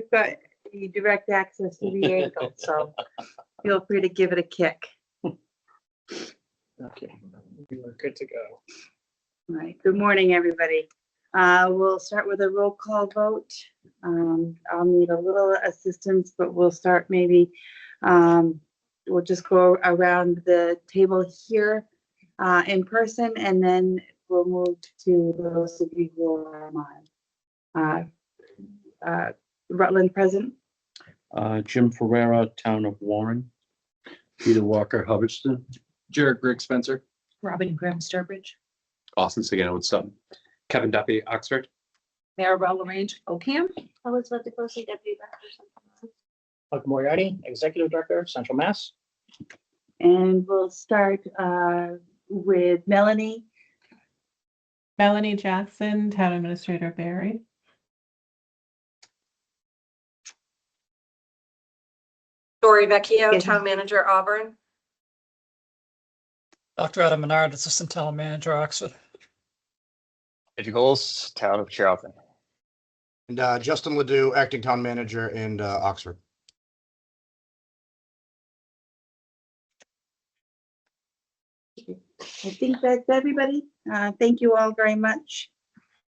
you've got the direct access to the ankle, so feel free to give it a kick. Okay, we're good to go. All right, good morning, everybody. We'll start with a roll call vote. I'll need a little assistance, but we'll start maybe, we'll just go around the table here in person, and then we'll move to those of you who are online. Rutland present. Jim Ferrera, Town of Warren. Peter Walker, Hubbardston. Jared Grigg Spencer. Robin Grimm, Sturbridge. Austin Sagano with Sutton. Kevin Duffy, Oxford. Maribel LaRange, Ocam. Elizabeth DeCosi, Deputy Director. Michael Moriarty, Executive Director, Central Mass. And we'll start with Melanie. Melanie Jackson, Town Administrator, Barry. Dory Vecchio, Yes. Town Manager, Auburn. Dr. Adam Menard, Assistant Town Manager, Oxford. Eddie Holes, Town of Charlton. And Justin Ledoux, Acting Town Manager in Oxford. I think that's everybody. Thank you all very much.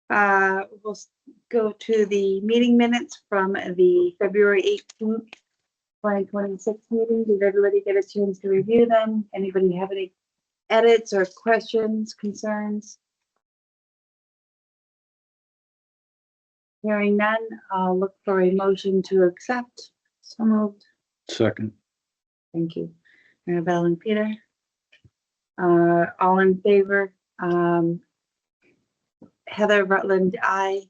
We'll go to the meeting minutes from the February 18th, 2026 meeting. Did everybody get a chance to review them? Anybody have any edits or questions, concerns? Hearing none, I'll look for a motion to accept. So moved. Second. Thank you. Maribel and Peter. All in favor? Heather Rutland, aye.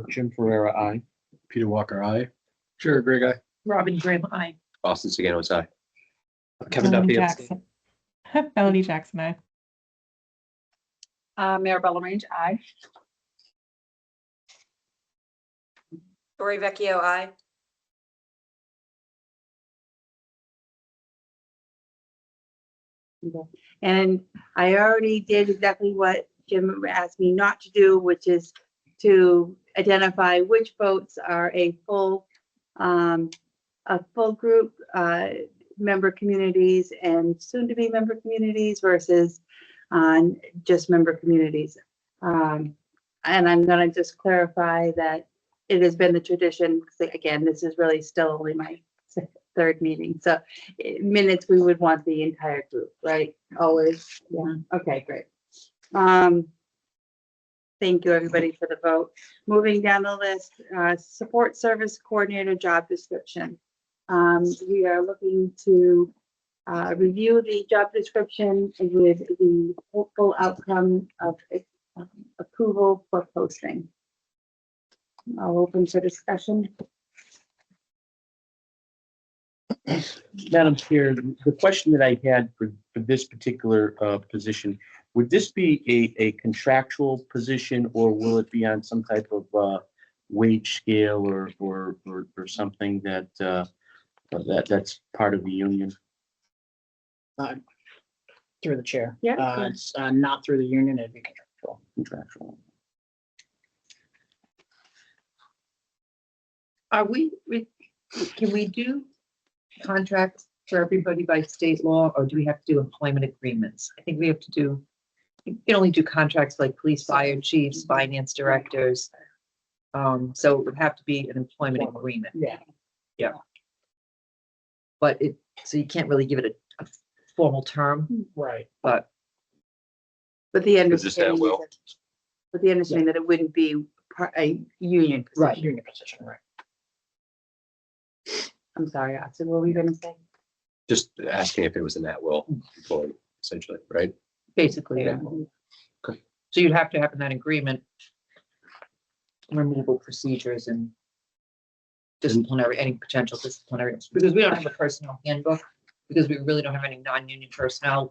Jim Ferrera, aye. Peter Walker, aye. Jared Grigg, aye. Robin Grimm, aye. Austin Sagano with aye. Kevin Melanie Duffy, abstain. Jackson. Melanie Jackson, aye. Maribel LaRange, aye. Dory Vecchio, aye. And I already did exactly what Jim asked me not to do, which is to identify which votes are a full group, member communities and soon to be member communities versus just member communities. And I'm gonna just clarify that it has been the tradition, 'cause again, this is really still only my third meeting. So minutes, we would want the entire group, right? Always. Yeah. Okay, great. Thank you, everybody, for the vote. Moving down the list, support service coordinator job description. We are looking to review the job description with the hopeful outcome of approval for posting. I'll open for discussion. Madam Chair, the question that I had for this particular position, would this be a contractual position or will it be on some type of wage scale or something that's part of the union? Through the chair. Yeah. It's not through the union, it'd be contractual. Contractual. Are can we do contracts for everybody by state law, or do we have to do employment agreements? I think we have to do, you can only do contracts like police, fire chiefs, finance directors. So it would have to be an employment agreement, Yeah. but so you can't really give it a formal term, Right. but With the Is this at understanding, will? with the understanding that it wouldn't be a union position. Right, union position, right. I'm sorry, Austin, what were you gonna say? Just asking if it was an at-will employee, essentially, right? basically, yeah. Okay. So you'd have to have in that agreement removal procedures and disciplinary, any potential disciplinary, because we don't have a personnel handbook, because we really don't have any non-union personnel,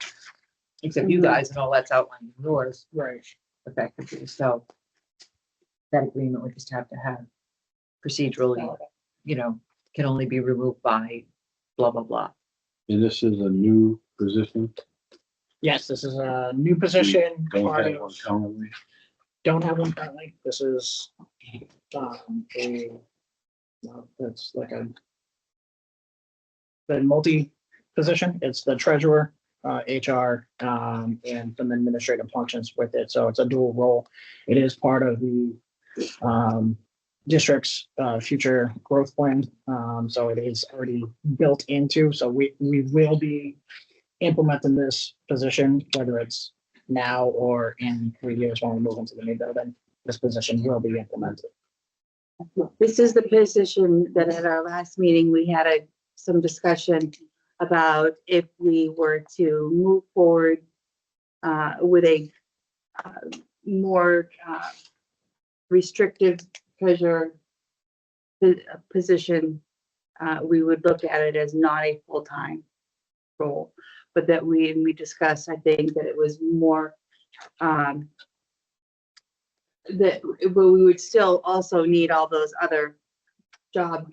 except you guys, and all that's outlined in yours Right. effectively, so that agreement would just have to have procedurally, can only be removed by blah, blah, blah. And this is a new position. Yes, this is a new position. Don't part have of- one currently. Don't have one currently. This is It's like the multi-position. It's the treasurer, HR, and some administrative functions with it. So it's a dual role. It is part of the district's future growth plan. So it is already built into, so we will be implementing this position, whether it's now or in 3 years when we move into the new building. This position will be implemented. This is the position that at our last meeting, we had some discussion about if we were to move forward with a more restrictive treasurer position, we would look at it as not a full-time role, but that we discussed, I think that it was more that, but we would still also need all those other job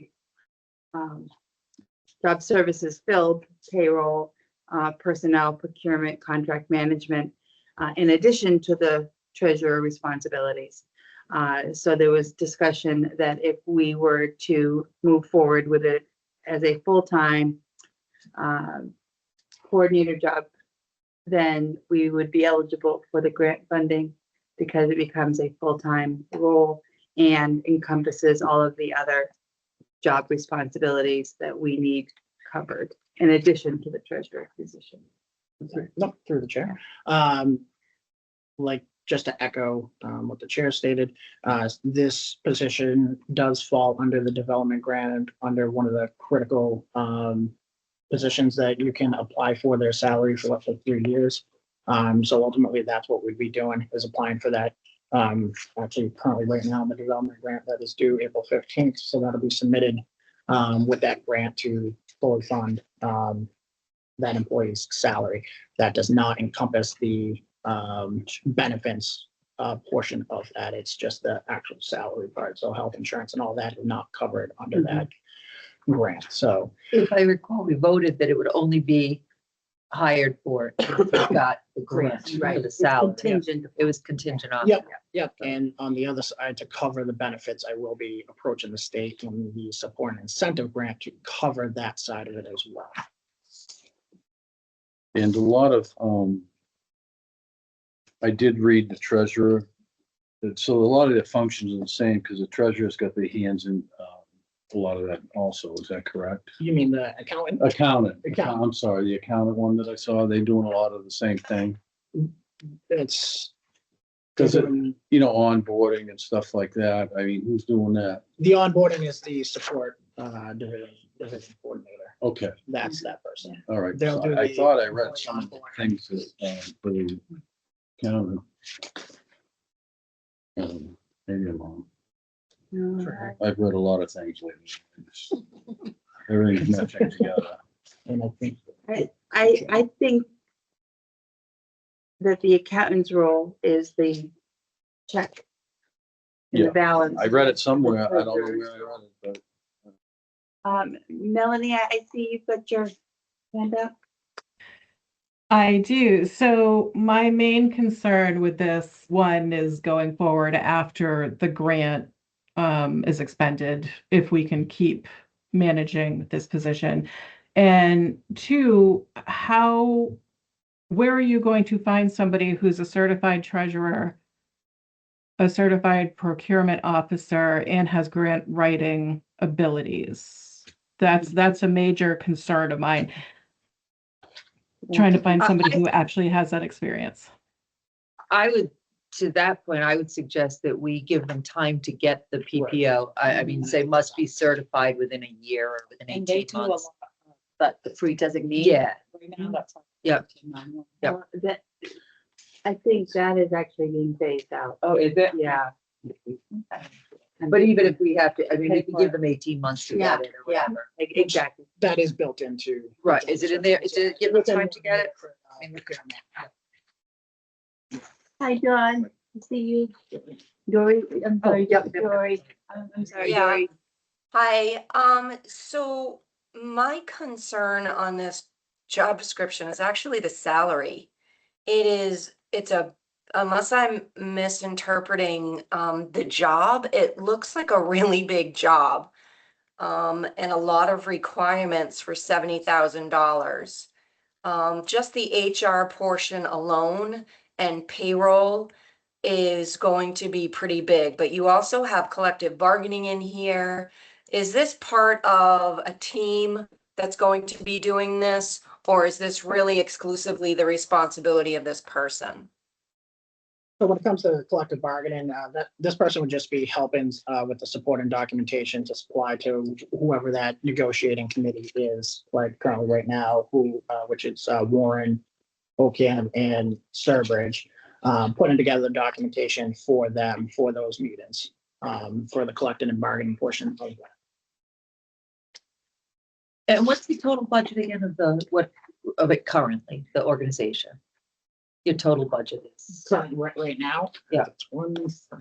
services filled, payroll, personnel, procurement, contract management, in addition to the treasurer responsibilities. So there was discussion that if we were to move forward with it as a full-time coordinator job, then we would be eligible for the grant funding because it becomes a full-time role and encompasses all of the other job responsibilities that we need covered in addition to the treasurer position. No, through the chair. Like, just to echo what the chair stated, this position does fall under the development grant, under one of the critical positions that you can apply for their salary for up to 3 years. So ultimately, that's what we'd be doing, is applying for that. Actually, currently right now, the development grant that is due April 15th. So that'll be submitted with that grant to fully fund that employee's salary. That does not encompass the benefits portion of that. It's just the actual salary part. So health insurance and all that is not covered under that grant. So If I recall, we voted that it would only be hired for if we got the grant for the salary. Contingent. It was contingent on. Yep. Yep, and on the other side, to cover the benefits, I will be approaching the state and the support and incentive grant to cover that side of it as well. And a lot of, I did read the treasurer. So a lot of the functions are the same because the treasurer's got their hands in a lot of that also. Is that correct? You mean the accountant? Accountant. Accountant. I'm sorry, the accountant one that I saw, they doing a lot of the same thing. It's. Because onboarding and stuff like that. I mean, who's doing that? The onboarding is the support division coordinator. Okay, That's that person. all right. They'll do I the thought I read employee some of the onboarding. things that, for the accountant. Maybe I'm wrong. I've read a lot of things lately. Everything's matching together. And I think I think that the accountant's role is the check. And Yeah, the balance. I read it somewhere. I don't know where I read it, but Melanie, I see you've got your hand up. I do. So my main concern with this one is going forward after the grant is expended, if we can keep managing this position. And two, where are you going to find somebody who's a certified treasurer, a certified procurement officer, and has grant writing abilities? That's a major concern of mine. Trying to find somebody who actually has that experience. I would, to that point, I would suggest that we give them time to get the PPO. I mean, say must be certified within a year or within 18 months. But the free designee. Yeah, Right now, that's. Yep. Yep. That, I think that is actually being phased out. oh, is it? Yeah. But even if we have to, I mean, we can give them 18 months to Yeah, get it or yeah. whatever. Exactly. that is built into. Right, is it in there? Is it give them time to get it? Hi, Dawn. See you. Dory, I'm sorry, yep, yep. Dory. I'm sorry, Yeah. Dory. Hi, so my concern on this job description is actually the salary. Unless I'm misinterpreting the job, it looks like a really big job. and a lot of requirements for $70,000. Just the HR portion alone and payroll is going to be pretty big, but you also have collective bargaining in here. Is this part of a team that's going to be doing this, or is this really exclusively the responsibility of this person? So when it comes to collective bargaining, that this person would just be helping with the support and documentation to supply to whoever that negotiating committee is, like currently right now, which is Warren, Ocam, and Sturbridge, putting together the documentation for them for those meetings, for the collective and bargaining portion of that. And what's the total budget again of it currently, the organization? Your total budget is? Currently, right now. Yeah. 25.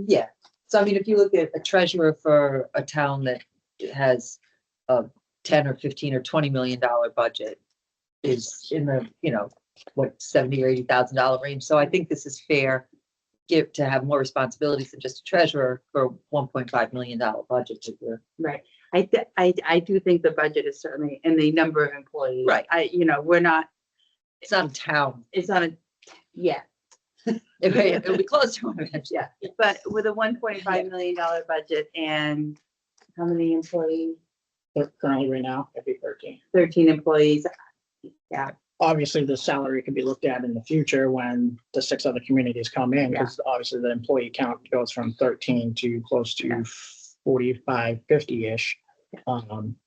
Yeah, so I mean, if you look at a treasurer for a town that has a 10 or 15 or $20 million budget is in the, what, $70,000 or $80,000 range. So I think this is fair to have more responsibilities than just a treasurer for $1.5 million budget. that we're- Right. I do think the budget is certainly, and the number of employees. Right. We're not, It's not a town. it's not a, yeah, It'll be close to it. yeah, but with a $1.5 million budget and how many employees? Currently, right now, it'd be 13. 13 employees. Yeah, Obviously, the salary could be looked at in the future when the 6 other communities come in, because obviously the employee count goes from 13 to close to 45, 50-ish,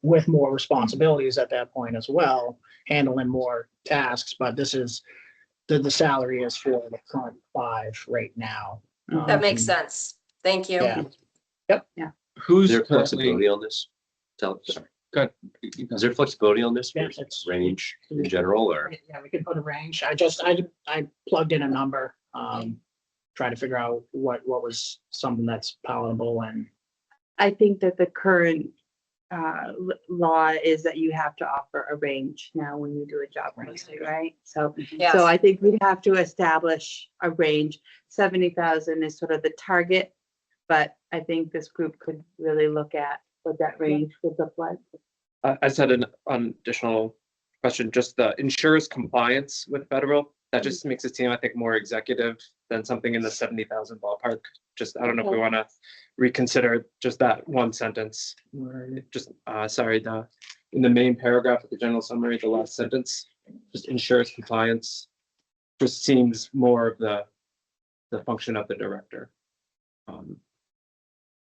with more responsibilities at that point as well, handling more tasks. But this is, the salary is for the current 5 right now. That makes sense. Thank you. Yeah. Who's Is there currently, flexibility on this? Sorry. go ahead. Is there flexibility on this? Yeah, or it's- Range in general or? Yeah, we can put a range. I plugged in a number, try to figure out what was something that's palatable and I think that the current law is that you have to offer a range now when you do a job posting, right? So Yes. I think we'd have to establish a range. 70,000 is sort of the target, but I think this group could really look at what that range would look like. I just had an additional question, just the insurance compliance with federal. That just makes it seem, I think, more executive than something in the 70,000 ballpark. Just, I don't know if we want to reconsider just that one sentence. Just, sorry, in the main paragraph of the general summary, the last sentence, just insurance compliance just seems more of the function of the director.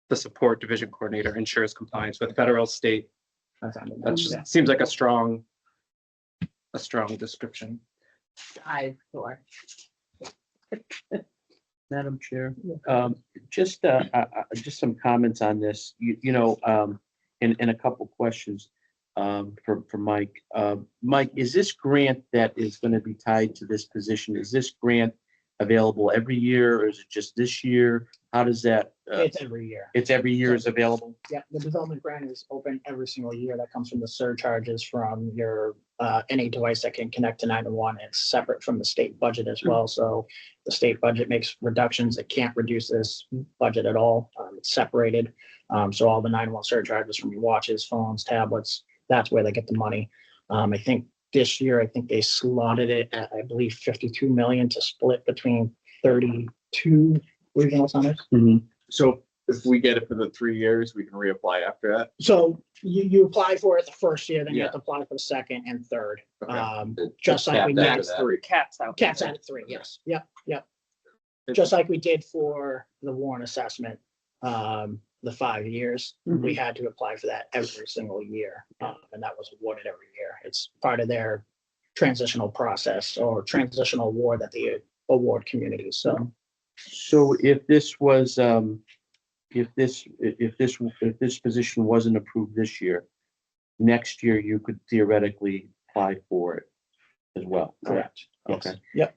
The support division coordinator ensures compliance with federal, state. That just seems like a strong description. Sure. Madam Chair, just some comments on this, and a couple questions for Mike. Mike, is this grant that is going to be tied to this position, is this grant available every year, or is it just this year? How does that? it's every year. It's every year is available? Yeah, the development grant is open every single year. That comes from the surcharges from your any device that can connect to 911. It's separate from the state budget as well. So the state budget makes reductions. It can't reduce this budget at all. It's separated. So all the 911 surcharges from your watches, phones, tablets, that's where they get the money. I think this year, they slotted it at, I believe, 52 million to split between 32 regional centers. So if we get it for the 3 years, we can reapply after that. So you apply for it the first year, then you have Yeah. to apply for the second and third. Okay. Just like we Capped after did. that. Three. Caps out. Caps out at 3, yes. Yep. Just like we did for the Warren assessment, the 5 years, we had to apply for that every single year. And that was awarded every year. It's part of their transitional process or transitional award that they award communities. So if this was, if this position wasn't approved this year, next year you could theoretically apply for it as well. Correct. Yes. Okay. Yep.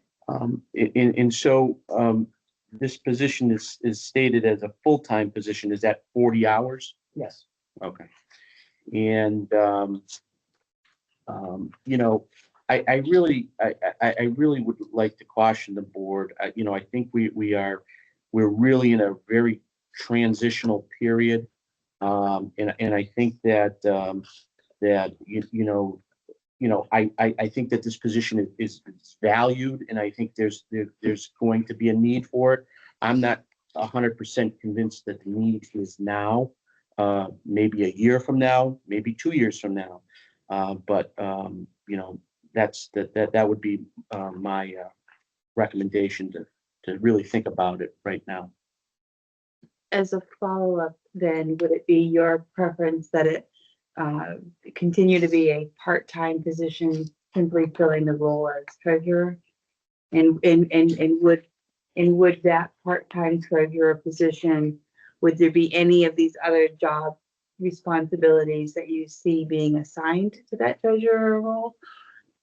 And so, this position is stated as a full-time position. Is that 40 hours? Yes. Okay. And, I really would like to caution the board. I think we're really in a very transitional period And I think that, that, I think that this position is valued, and I think there's going to be a need for it. I'm not 100% convinced that the need is now, maybe a year from now, maybe 2 years from now. But that would be, my, recommendation to really think about it right now. As a follow-up, then, would it be your preference that it continue to be a part-time position, simply filling the role as treasurer? And would that part-time treasurer position, would there be any of these other job responsibilities that you see being assigned to that treasurer role?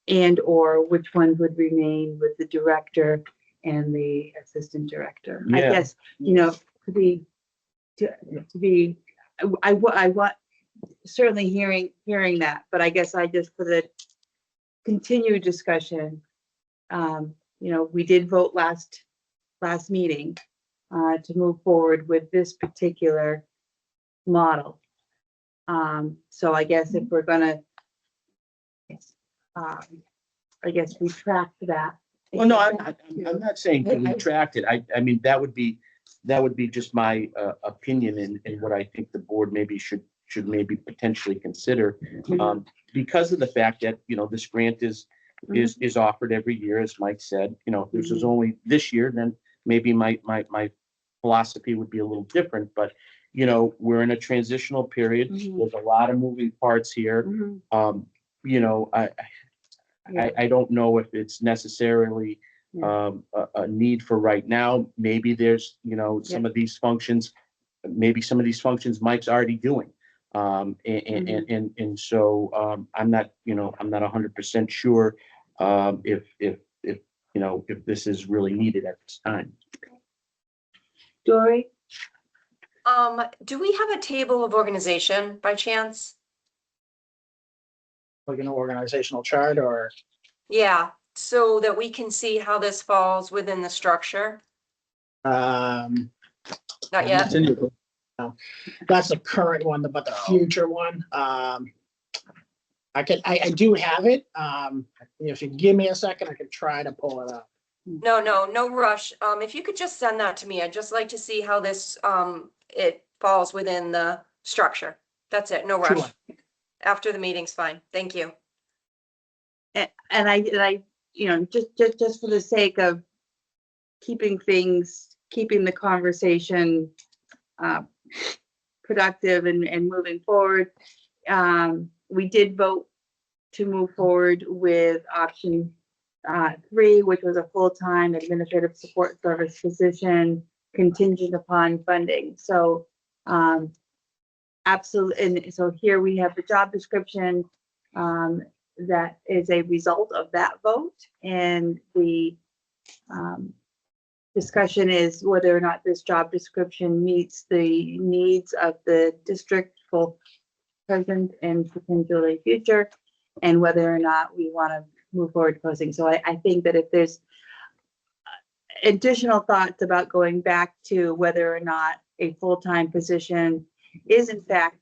And or which ones would remain with the director and the assistant director? I Yeah. guess, I want certainly hearing that, but I guess I just, for the continued discussion, we did vote last meeting to move forward with this particular model. So I guess if we're gonna, I guess retract that. Well, no, I'm not saying to retract it. I mean, that would be just my, opinion and what I think the board maybe should maybe potentially consider. Because of the fact that, this grant is offered every year, as Mike said, if this is only this year, then maybe my philosophy would be a little different, but, we're in a transitional period. There's a lot of moving parts here. I don't know if it's necessarily a need for right now. Maybe there's, some of these functions, Mike's already doing. And so I'm not 100% sure if this is really needed at this time. Dory? Do we have a table of organization by chance? Like an organizational chart or? Yeah, so that we can see how this falls within the structure? Not yet? That's the current one, but the future one, I do have it. If you give me a second, I could try to pull it up. No rush. If you could just send that to me, I'd just like to see how this, it falls within the structure. That's it, no rush. Sure. After the meeting's fine. Thank you. And I, just for the sake of keeping the conversation productive and moving forward, we did vote to move forward with option 3, which was a full-time administrative support service position contingent upon funding. So absolutely, and so here we have the job description that is a result of that vote, and the discussion is whether or not this job description meets the needs of the district for present and potentially future, and whether or not we want to move forward posting. So I think that if there's additional thoughts about going back to whether or not a full-time position is in fact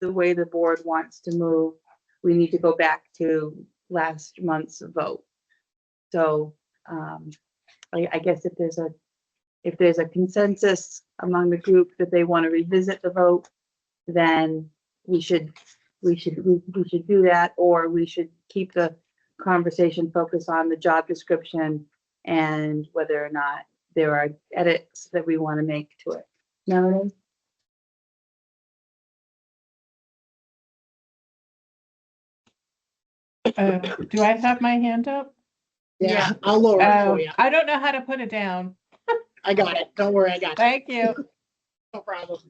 the way the board wants to move, we need to go back to last month's vote. So I guess if there's a consensus among the group that they want to revisit the vote, then we should do that, or we should keep the conversation focused on the job description and whether or not there are edits that we want to make to it. Melanie? Do I have my hand up? Yeah, I'll lower it for you. I don't know how to put it down. I got it. Don't worry, I got it. Thank you. No problem.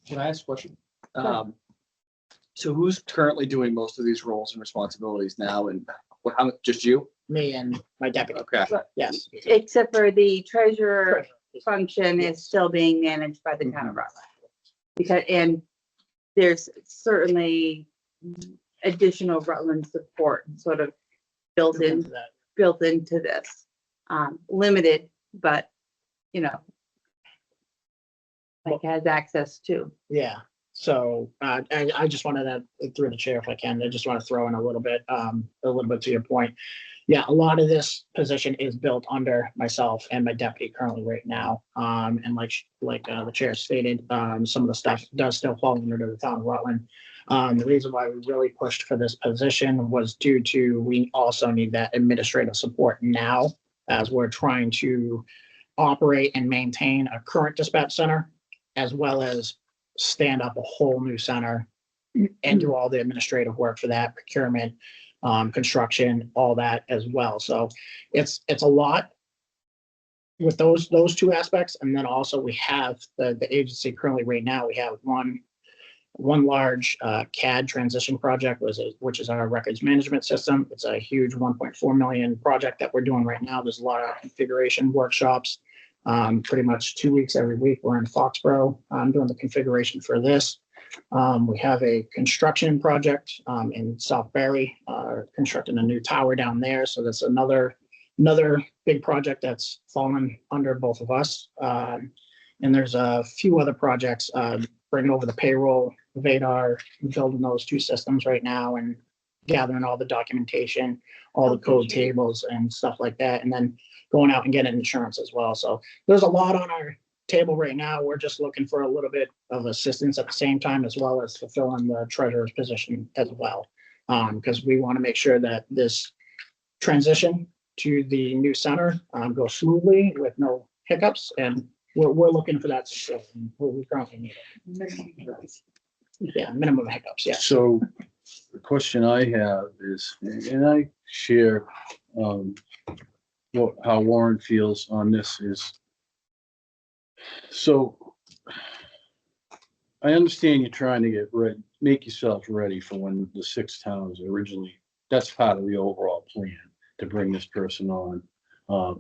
Can I ask a question? So who's currently doing most of these roles and responsibilities now, and just you? Me and my deputy. Okay. Yes. Except for the treasurer function is still being managed by the town of Rutland. And there's certainly additional Rutland support sort of built into this. Limited, but like has access to. Yeah, so I just wanted to, through the chair if I can, I just want to throw in a little bit to your point. Yeah, a lot of this position is built under myself and my deputy currently right now. And like the chair stated, some of the stuff does still fall under the town of Rutland. The reason why we really pushed for this position was due to, we also need that administrative support now as we're trying to operate and maintain a current dispatch center, as well as stand up a whole new center and do all the administrative work for that, procurement, construction, all that as well. So it's a lot with those two aspects. And then also we have the agency currently right now, we have one large CAD transition project, which is our records management system. It's a huge 1.4 million project that we're doing right now. There's a lot of configuration workshops. Pretty much 2 weeks every week. We're in Foxborough doing the configuration for this. We have a construction project in Southbury, constructing a new tower down there. So that's another big project that's fallen under both of us. And there's a few other projects, bringing over the payroll, Vadar, building those two systems right now and gathering all the documentation, all the code tables and stuff like that. And then going out and getting insurance as well. So there's a lot on our table right now. We're just looking for a little bit of assistance at the same time, as well as fulfilling the treasurer's position as well. Because we want to make sure that this transition to the new center goes smoothly with no hiccups. And we're looking for that support. We currently need it. Yeah, minimum hiccups, yeah. So the question I have is, and I share how Warren feels on this is, so I understand you're trying to get ready, make yourself ready for when the 6 towns originally, that's part of the overall plan to bring this person on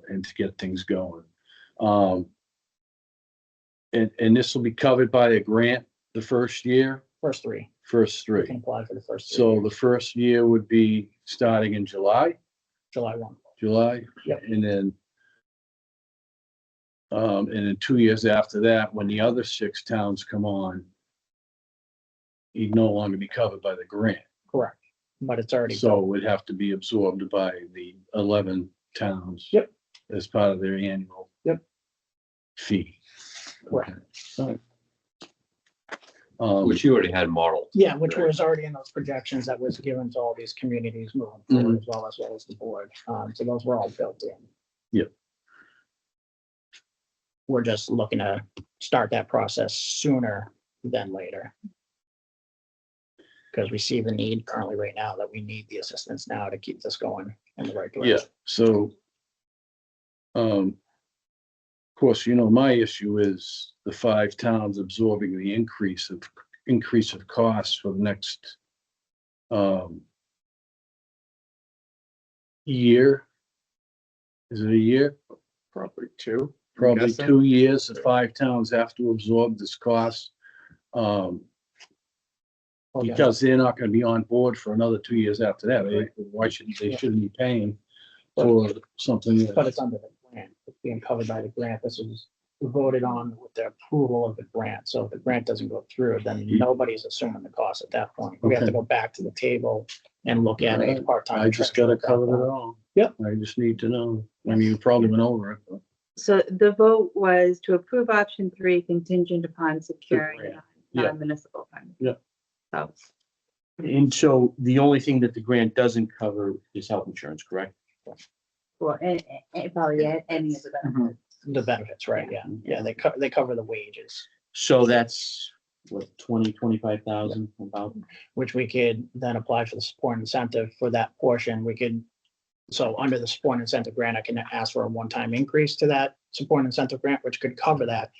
and to get things going. And this will be covered by a grant the first year? First three. You can apply for the first 3 So years. the first year would be starting in July? July 1. July? Yep. And then 2 years after that, when the other 6 towns come on, he'd no longer be covered by the grant. Correct. But it's already. So it would have to be absorbed by the 11 towns. Yep. As part of their annual. Yep. Fee. Correct. Which you already had modeled. Yeah, which was already in those projections that was given to all these communities moving forward, as well as the board. So those were all built in. Yep. We're just looking to start that process sooner than later. Because we see the need currently right now that we need the assistance now to keep this going in the right direction. Yeah, so, of course, my issue is the 5 towns absorbing the increase of costs for the next year. Is it a year? Probably 2. Probably guessing. 2 years. The 5 towns have to absorb this cost. Because they're not gonna be on board for another 2 years after that. Why shouldn't they shouldn't be paying for something? But it's under the grant, it's being covered by the grant. This was voted on with the approval of the grant. So if the grant doesn't go through, then nobody's assuming the cost at that point. We have to Okay. go back to the table and look at it part-time. I just gotta cover it all. Yep. I just need to know. I mean, you probably went over it. But So the vote was to approve option 3 contingent upon securing grant. Yeah. non-municipal funding. Yeah. So, And so the only thing that the grant doesn't cover is health insurance, correct? well, and probably any of the benefits. The benefits, right, yeah. Yeah, they cover the wages, So that's what, 25,000 about? which we could then apply for the support incentive for that portion. So under the support incentive grant, I can ask for a one-time increase to that support incentive grant, which could cover that.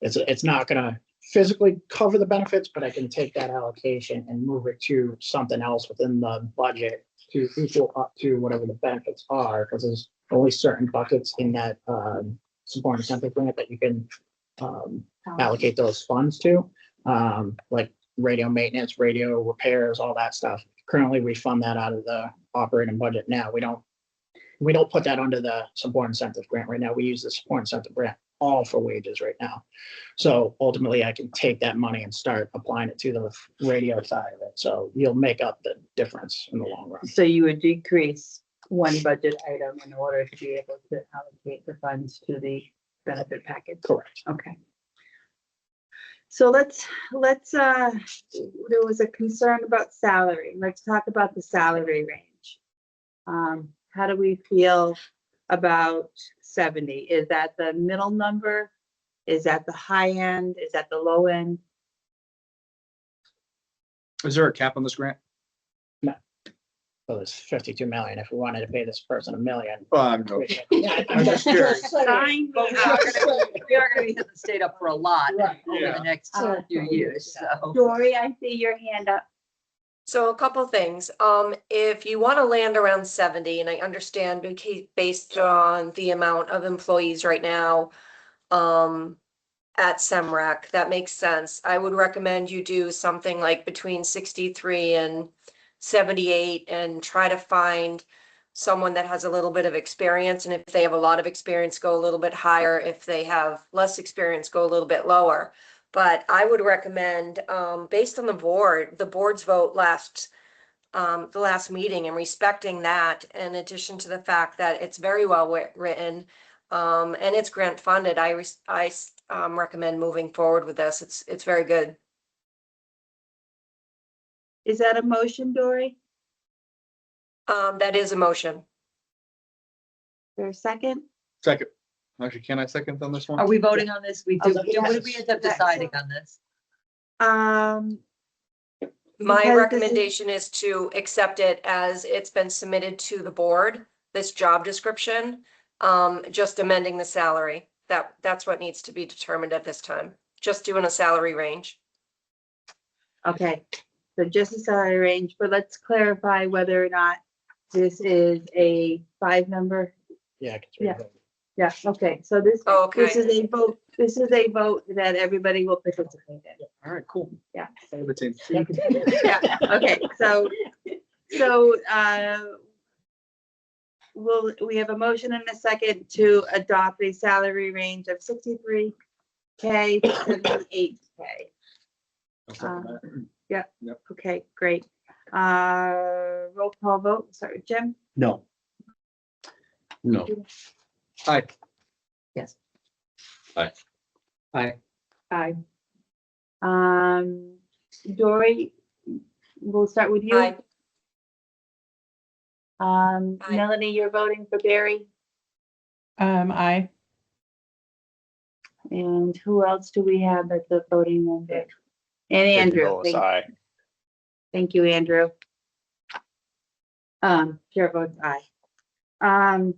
It's not gonna physically cover the benefits, but I can take that allocation and move it to something else within the budget to equal up to whatever the benefits are, because there's only certain buckets in that support incentive grant that you can allocate those funds to, like radio maintenance, radio repairs, all that stuff. Currently, we fund that out of the operating budget now. We don't put that under the support incentive grant right now. We use the support incentive grant all for wages right now. So ultimately, I can take that money and start applying it to the radio side of it. So you'll make up the difference in the long run. So you would decrease one budget item in order to be able to allocate the funds to the benefit package. Correct. Okay. So let's, there was a concern about salary. Let's talk about the salary range. How do we feel about 70? Is that the middle number? Is that the high end? Is that the low end? Is there a cap on this grant? So it's 52 million. If we wanted to pay this person $1 million. No. I'm just curious. Sign But me we are up. gonna hit the state up for a lot Right, over yeah. the next few years, so. Dory, I see your hand up. So a couple things, if you want to land around 70, and I understand based on the amount of employees right now, at SEMRAC, that makes sense. I would recommend you do something like between 63 and 78 and try to find someone that has a little bit of experience. And if they have a lot of experience, go a little bit higher. If they have less experience, go a little bit lower. But I would recommend, based on the board's vote the last meeting, and respecting that, in addition to the fact that it's very well written, and it's grant funded, I recommend moving forward with this. It's very good. Is that a motion, Dory? That is a motion. For a second? Second. Actually, can I second on this one? Are we voting on this? We I do, was like, what yes. did we end up deciding on this? My Because this is- recommendation is to accept it as it's been submitted to the board, this job description, just amending the salary. That's what needs to be determined at this time. Just doing a salary range. Okay, so just a salary range, but let's clarify whether or not this is a 5 number. Yeah. Yeah. Yeah, okay, so this Okay. is a vote, that everybody will participate in. All right, cool. Yeah. Same of the team. Yeah, okay, so, we have a motion and a second to adopt a salary range of 63K to 78K. I'll second that. Okay, great. Roll call vote, sorry, Jim? No. No. Aye. Yes. Aye. Dory, we'll start with you. Aye. Aye. Melanie, you're voting for Barry, Aye. and who else do we have that's a voting member? And Andrew Andrew, Golis, aye. thank you, Andrew. Chair votes aye.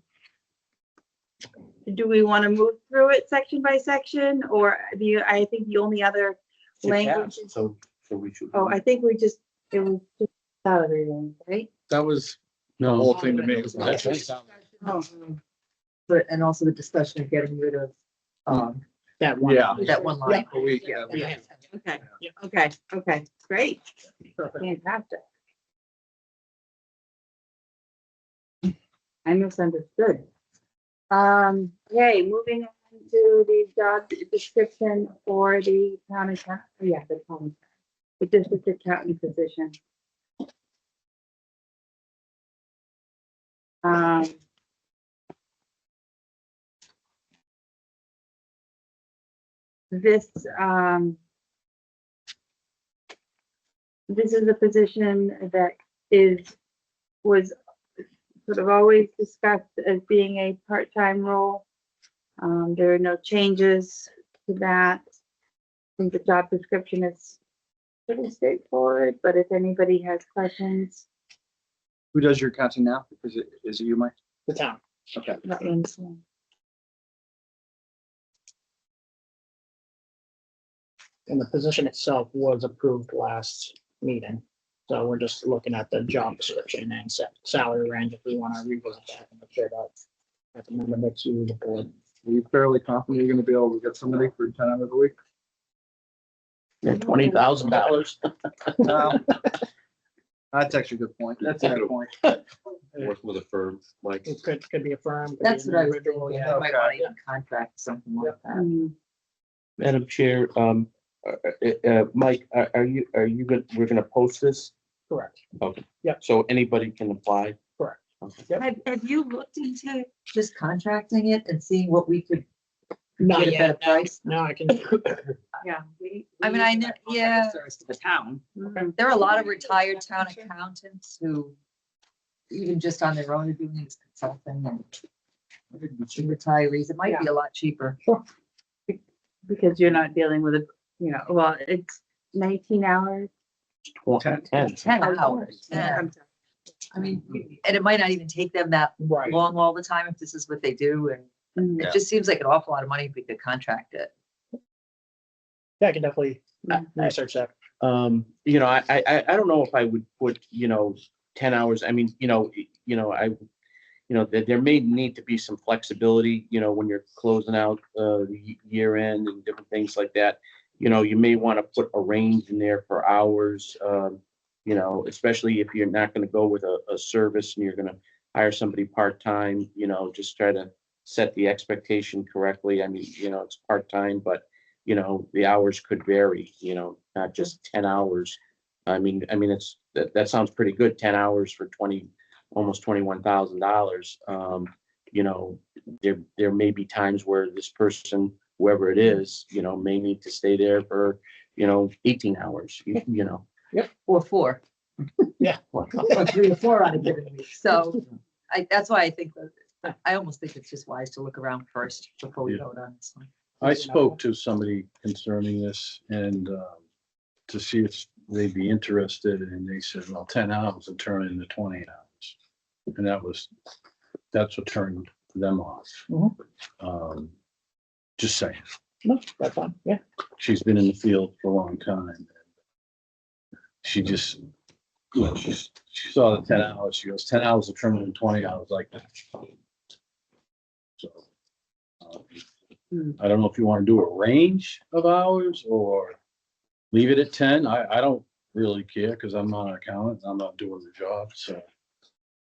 Do we want to move through it section by section, or I think the only other It language, passed, So we should. I think it was just salary range, right? That was the No. whole thing to me. That's right. Oh, But, and also the discussion of getting rid of, That one. Yeah. that one line. A week, Yeah. okay, great, fantastic. I misunderstood. Okay, moving on to the job description for the town accountant, the district accountant position. This is a position that was sort of always discussed as being a part-time role. There are no changes to that. I think the job description is pretty straightforward, but if anybody has questions, Who does your accounting now? Is it you, Mike? The town. Okay. let me know. And the position itself was approved last meeting. So we're just looking at the job description and salary range if we want to revisit that and make sure that at the moment to the board. Are you fairly confident you're gonna be able to get somebody for 10 hours a week? $20,000. No. That's actually a good point. That's a good point. work with a firm, like, It could be a firm. could be That's an what I was individual, thinking. yeah. I might want to even contract something like that. Mhm. Madam Chair, Mike, are you gonna, we're gonna post this? Correct. Okay. Yep. So anybody can apply? Correct. Okay. Yep. Have you looked into just contracting it and seeing what we could Not get a yet. better price? No, I can. Yeah. I mean, I know, yeah, Service to the town. there are a lot of retired town accountants who even just on their own are doing this consulting and retirees, it might be a lot cheaper. Because you're not dealing with well, it's 19 hours. 10. 10 hours, yeah. I'm sorry. I mean, and it might not even take them that Right. long all the time if this is what they do, and Mhm. it just seems like an awful lot of money if we could contract it. Yeah, I can definitely research that. You know, I don't know if I would put, 10 hours. I mean, there may need to be some flexibility, when you're closing out the year end and different things like that. You may want to put a range in there for hours, especially if you're not going to go with a service and you're going to hire somebody part-time, just try to set the expectation correctly. I mean, it's part-time, but the hours could vary, not just 10 hours. I mean, that sounds pretty good, 10 hours for almost $21,000. There may be times where this person, whoever it is, may need to stay there for, 18 hours, Or 4, Yeah. or 3 or 4 on a given week. So that's why I think I almost think it's just wise to look around first before we vote on this one. I spoke to somebody concerning this and to see if they'd be interested, and they said, well, 10 hours would turn into 20 hours. And that's what turned them off. Mhm. Just saying, No, that's fine. Yeah. she's been in the field for a long time. She just, she saw the 10 hours, she goes, 10 hours will turn into 20 hours like that. So. I don't know if you want to do a range of hours or leave it at 10. I don't really care because I'm not an accountant. I'm not doing the job, so.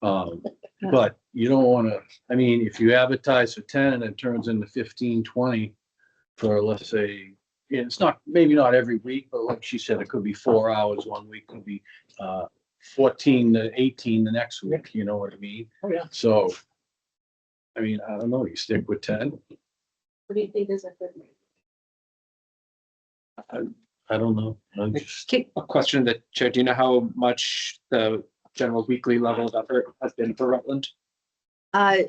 But you don't want to, I mean, if you advertise for 10 and it turns into 15, 20 for, let's say, it's not, maybe not every week, but like she said, it could be 4 hours one week, could be 14 to 18 the next week, you know what I mean? Oh, yeah. So, I mean, I don't know, you stick with 10. What do you think is a good rate? I don't know. I'm just, A question that, Chair, do you know how much the general weekly level of effort has been for Rutland? I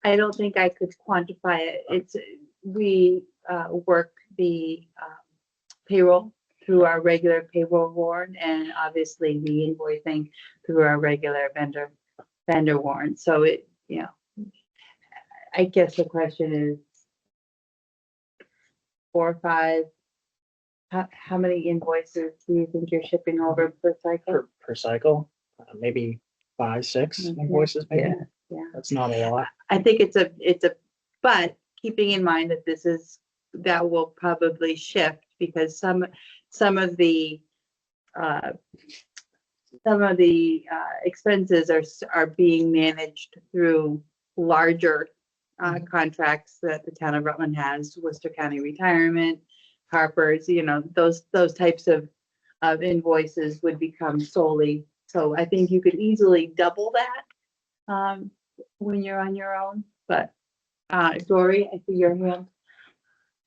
don't think I could quantify it. We work the payroll through our regular payroll warrant, and obviously the invoicing through our regular vendor warrant. So I guess the question is 4 or 5. How many invoices do you think you're shipping over per cycle? Per cycle, maybe 5, 6 Okay. invoices, maybe. Yeah. That's not a lot. I think but keeping in mind that that will probably shift because some of the expenses are being managed through larger contracts that the town of Rutland has, Worcester County Retirement, Harper's, those types of invoices would become solely. So I think you could easily double that when you're on your own. But Dory, I see your hand.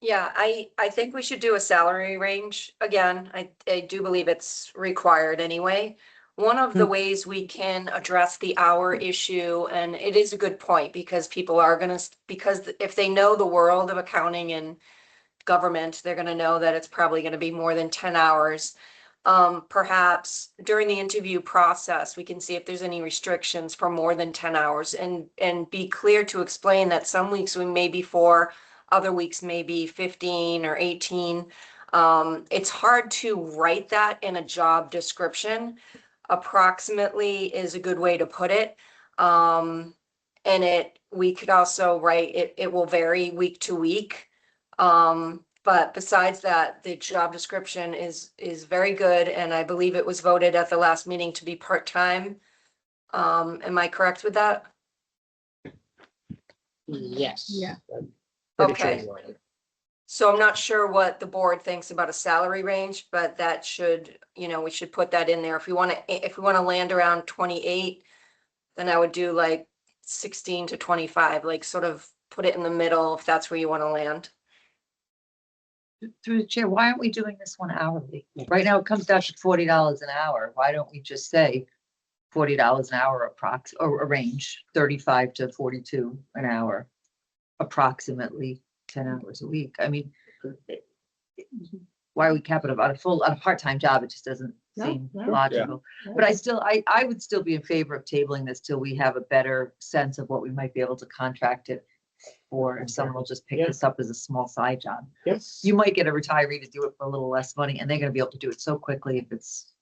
Yeah, I think we should do a salary range again. I do believe it's required anyway. One of the ways we can address the hour issue, and it is a good point because people are because if they know the world of accounting and government, they're gonna know that it's probably gonna be more than 10 hours. Perhaps during the interview process, we can see if there's any restrictions for more than 10 hours and be clear to explain that some weeks we may be 4, other weeks maybe 15 or 18. It's hard to write that in a job description. Approximately is a good way to put it. And we could also write it will vary week to week. But besides that, the job description is very good, and I believe it was voted at the last meeting to be part-time. Am I correct with that? Yes. Yeah. I'm pretty sure Okay. you are. So I'm not sure what the board thinks about a salary range, but that should, we should put that in there. If we want to land around 28, then I would do like 16 to 25, like sort of put it in the middle if that's where you want to land. Through the chair, why aren't we doing this one hourly? Right now, it comes down to $40 an hour. Why don't we just say $40 an hour or a range, 35 to 42 an hour, approximately 10 hours a week? I mean, why are we capping about a part-time job? It just doesn't seem logical. But I would still be in favor of tabling this till we have a better sense of what we might be able to contract it for. If someone will just pick this up as a small side job. Yes. You might get a retiree to do it for a little less money, and they're gonna be able to do it so quickly if it's.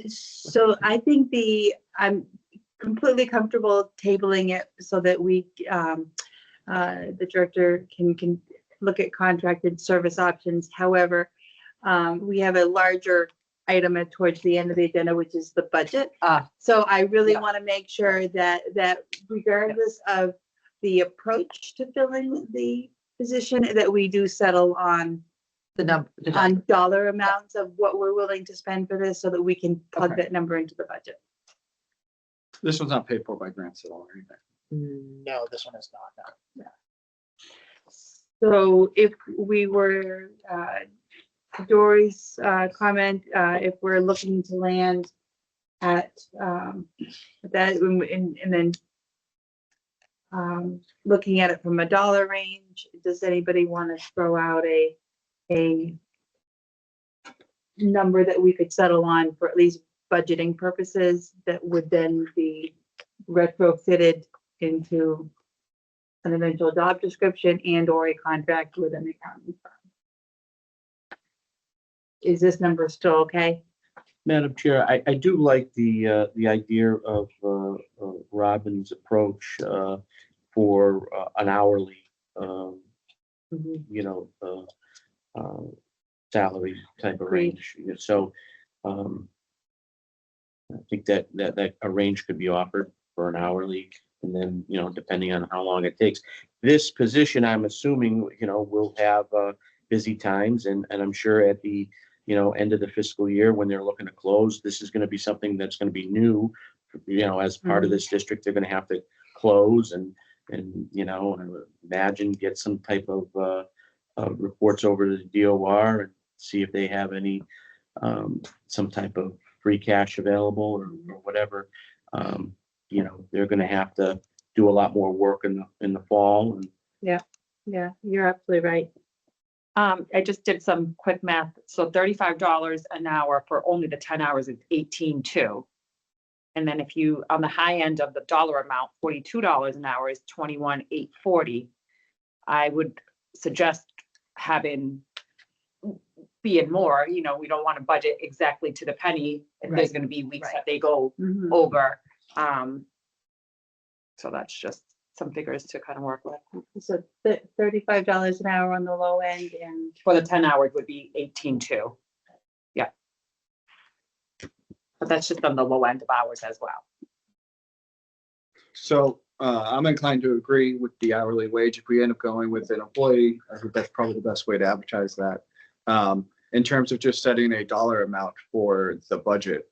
So I think I'm completely comfortable tabling it so that the director can look at contracted service options. However, we have a larger item towards the end of the agenda, which is the budget. So I really want to make sure that regardless of the approach to filling the position, that we do settle on on dollar amounts of what we're willing to spend for this so that we can plug that number into the budget. This one's not paid for by grants at all or anything. No, this one is not. No. So if we were, Dory's comment, if we're looking to land at that, and then looking at it from a dollar range, does anybody want to throw out a number that we could settle on for at least budgeting purposes that would then be retrofitted into an eventual job description and or a contract with an accounting firm? Is this number still okay? Madam Chair, I do like the idea of Robin's approach for an hourly, salary type of Agreed. range. So I think that a range could be offered for an hourly, and then, depending on how long it takes. This position, I'm assuming, will have busy times, and I'm sure at the end of the fiscal year when they're looking to close, this is going to be something that's going to be new. As part of this district, they're going to have to close and I would imagine get some type of reports over to the DOR and see if they have any some type of free cash available or whatever. They're going to have to do a lot more work in the fall. And Yeah, you're absolutely right. I just did some quick math. So $35 an hour for only the 10 hours is 18.2. And then if you, on the high end of the dollar amount, $42 an hour is 21,840. I would suggest being more, we don't want to budget exactly to the penny. If there's going to be weeks that they go over. So that's just some figures to kind of work with. So $35 an hour on the low end, and For the 10 hours would be 18.2. Yeah. But that's just on the low end of hours as well. So I'm inclined to agree with the hourly wage. If we end up going with an employee, I think that's probably the best way to advertise that. In terms of just setting a dollar amount for the budget,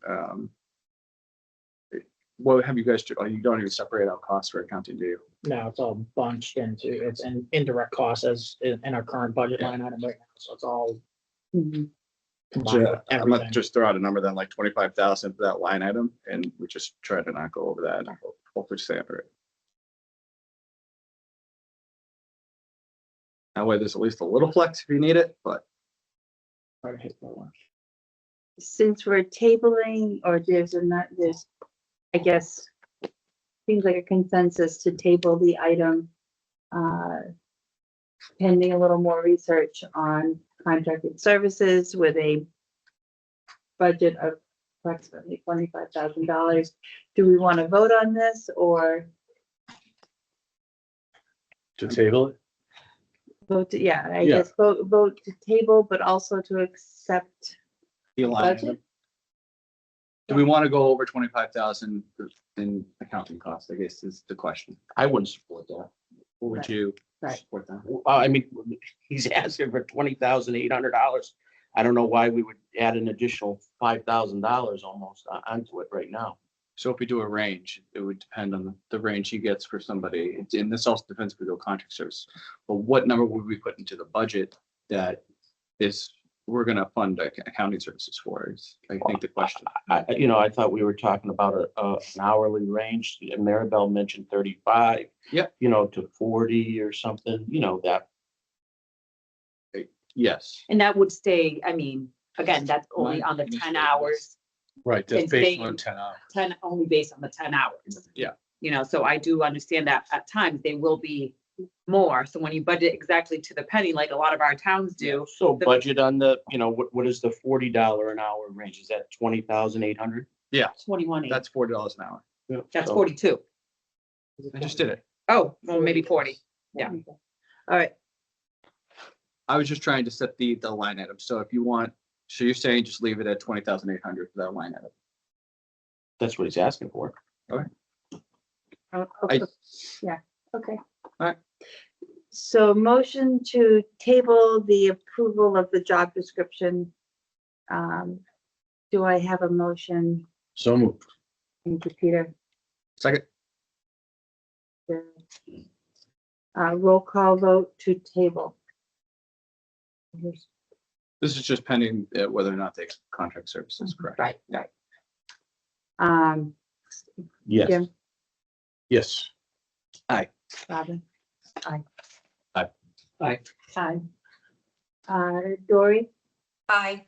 what have you guys do? You don't even separate out costs for accounting, do you? No, it's all bunched into, it's an indirect cost as in our current budget line item right now. So it's all combined with I'm everything. gonna just throw out a number then, like 25,000 for that line item, and we just try to not go over that. And hopefully stay under it. That way, there's at least a little flex if you need it, but Try to hit that one. since we're tabling, or there's I guess, seems like a consensus to table the item, pending a little more research on contracted services with a budget of approximately $25,000. Do we want to vote on this or To table it? vote to, I Yeah. guess vote to table, but also to accept the line budget? item. Do we want to go over 25,000 in accounting costs, I guess is the question. I wouldn't support that. Would you Right. support that? Well, I mean, he's asking for $20,800. I don't know why we would add an additional $5,000 almost onto it right now. So if we do a range, it would depend on the range he gets for somebody. And this also depends if we go contract service. But what number would we put into the budget that is, we're gonna fund accounting services for is, I think the question. I thought we were talking about an hourly range. And Maribel mentioned 35. Yep. To 40 or something, that. Yes, And that would stay, I mean, again, that's only on the 10 hours, Right, that's And based stay- on 10 hours. 10, only based on the 10 hours. Yeah. So I do understand that at times they will be more. So when you budget exactly to the penny, like a lot of our towns do, So budget on the, what is the $40 an hour range? Is that 20,800? 21, that's $40 an hour. that's So- 42. I just did it. Oh, well, maybe 40. Yeah. All right. I was just trying to set the line item. So if you want, so you're saying just leave it at 20,800 for that line item. That's what he's asking for. Oh, I- okay. Yeah, okay. Alright. So motion to table the approval of the job description. Do I have a motion? So moved. Thank you, Peter. Second, Roll call vote to table. this is just pending whether or not they contract services, correct? Right, right. Um, Yes. Jim, Yes. Robin? Aye. Aye. Aye. Aye. Dory, Aye.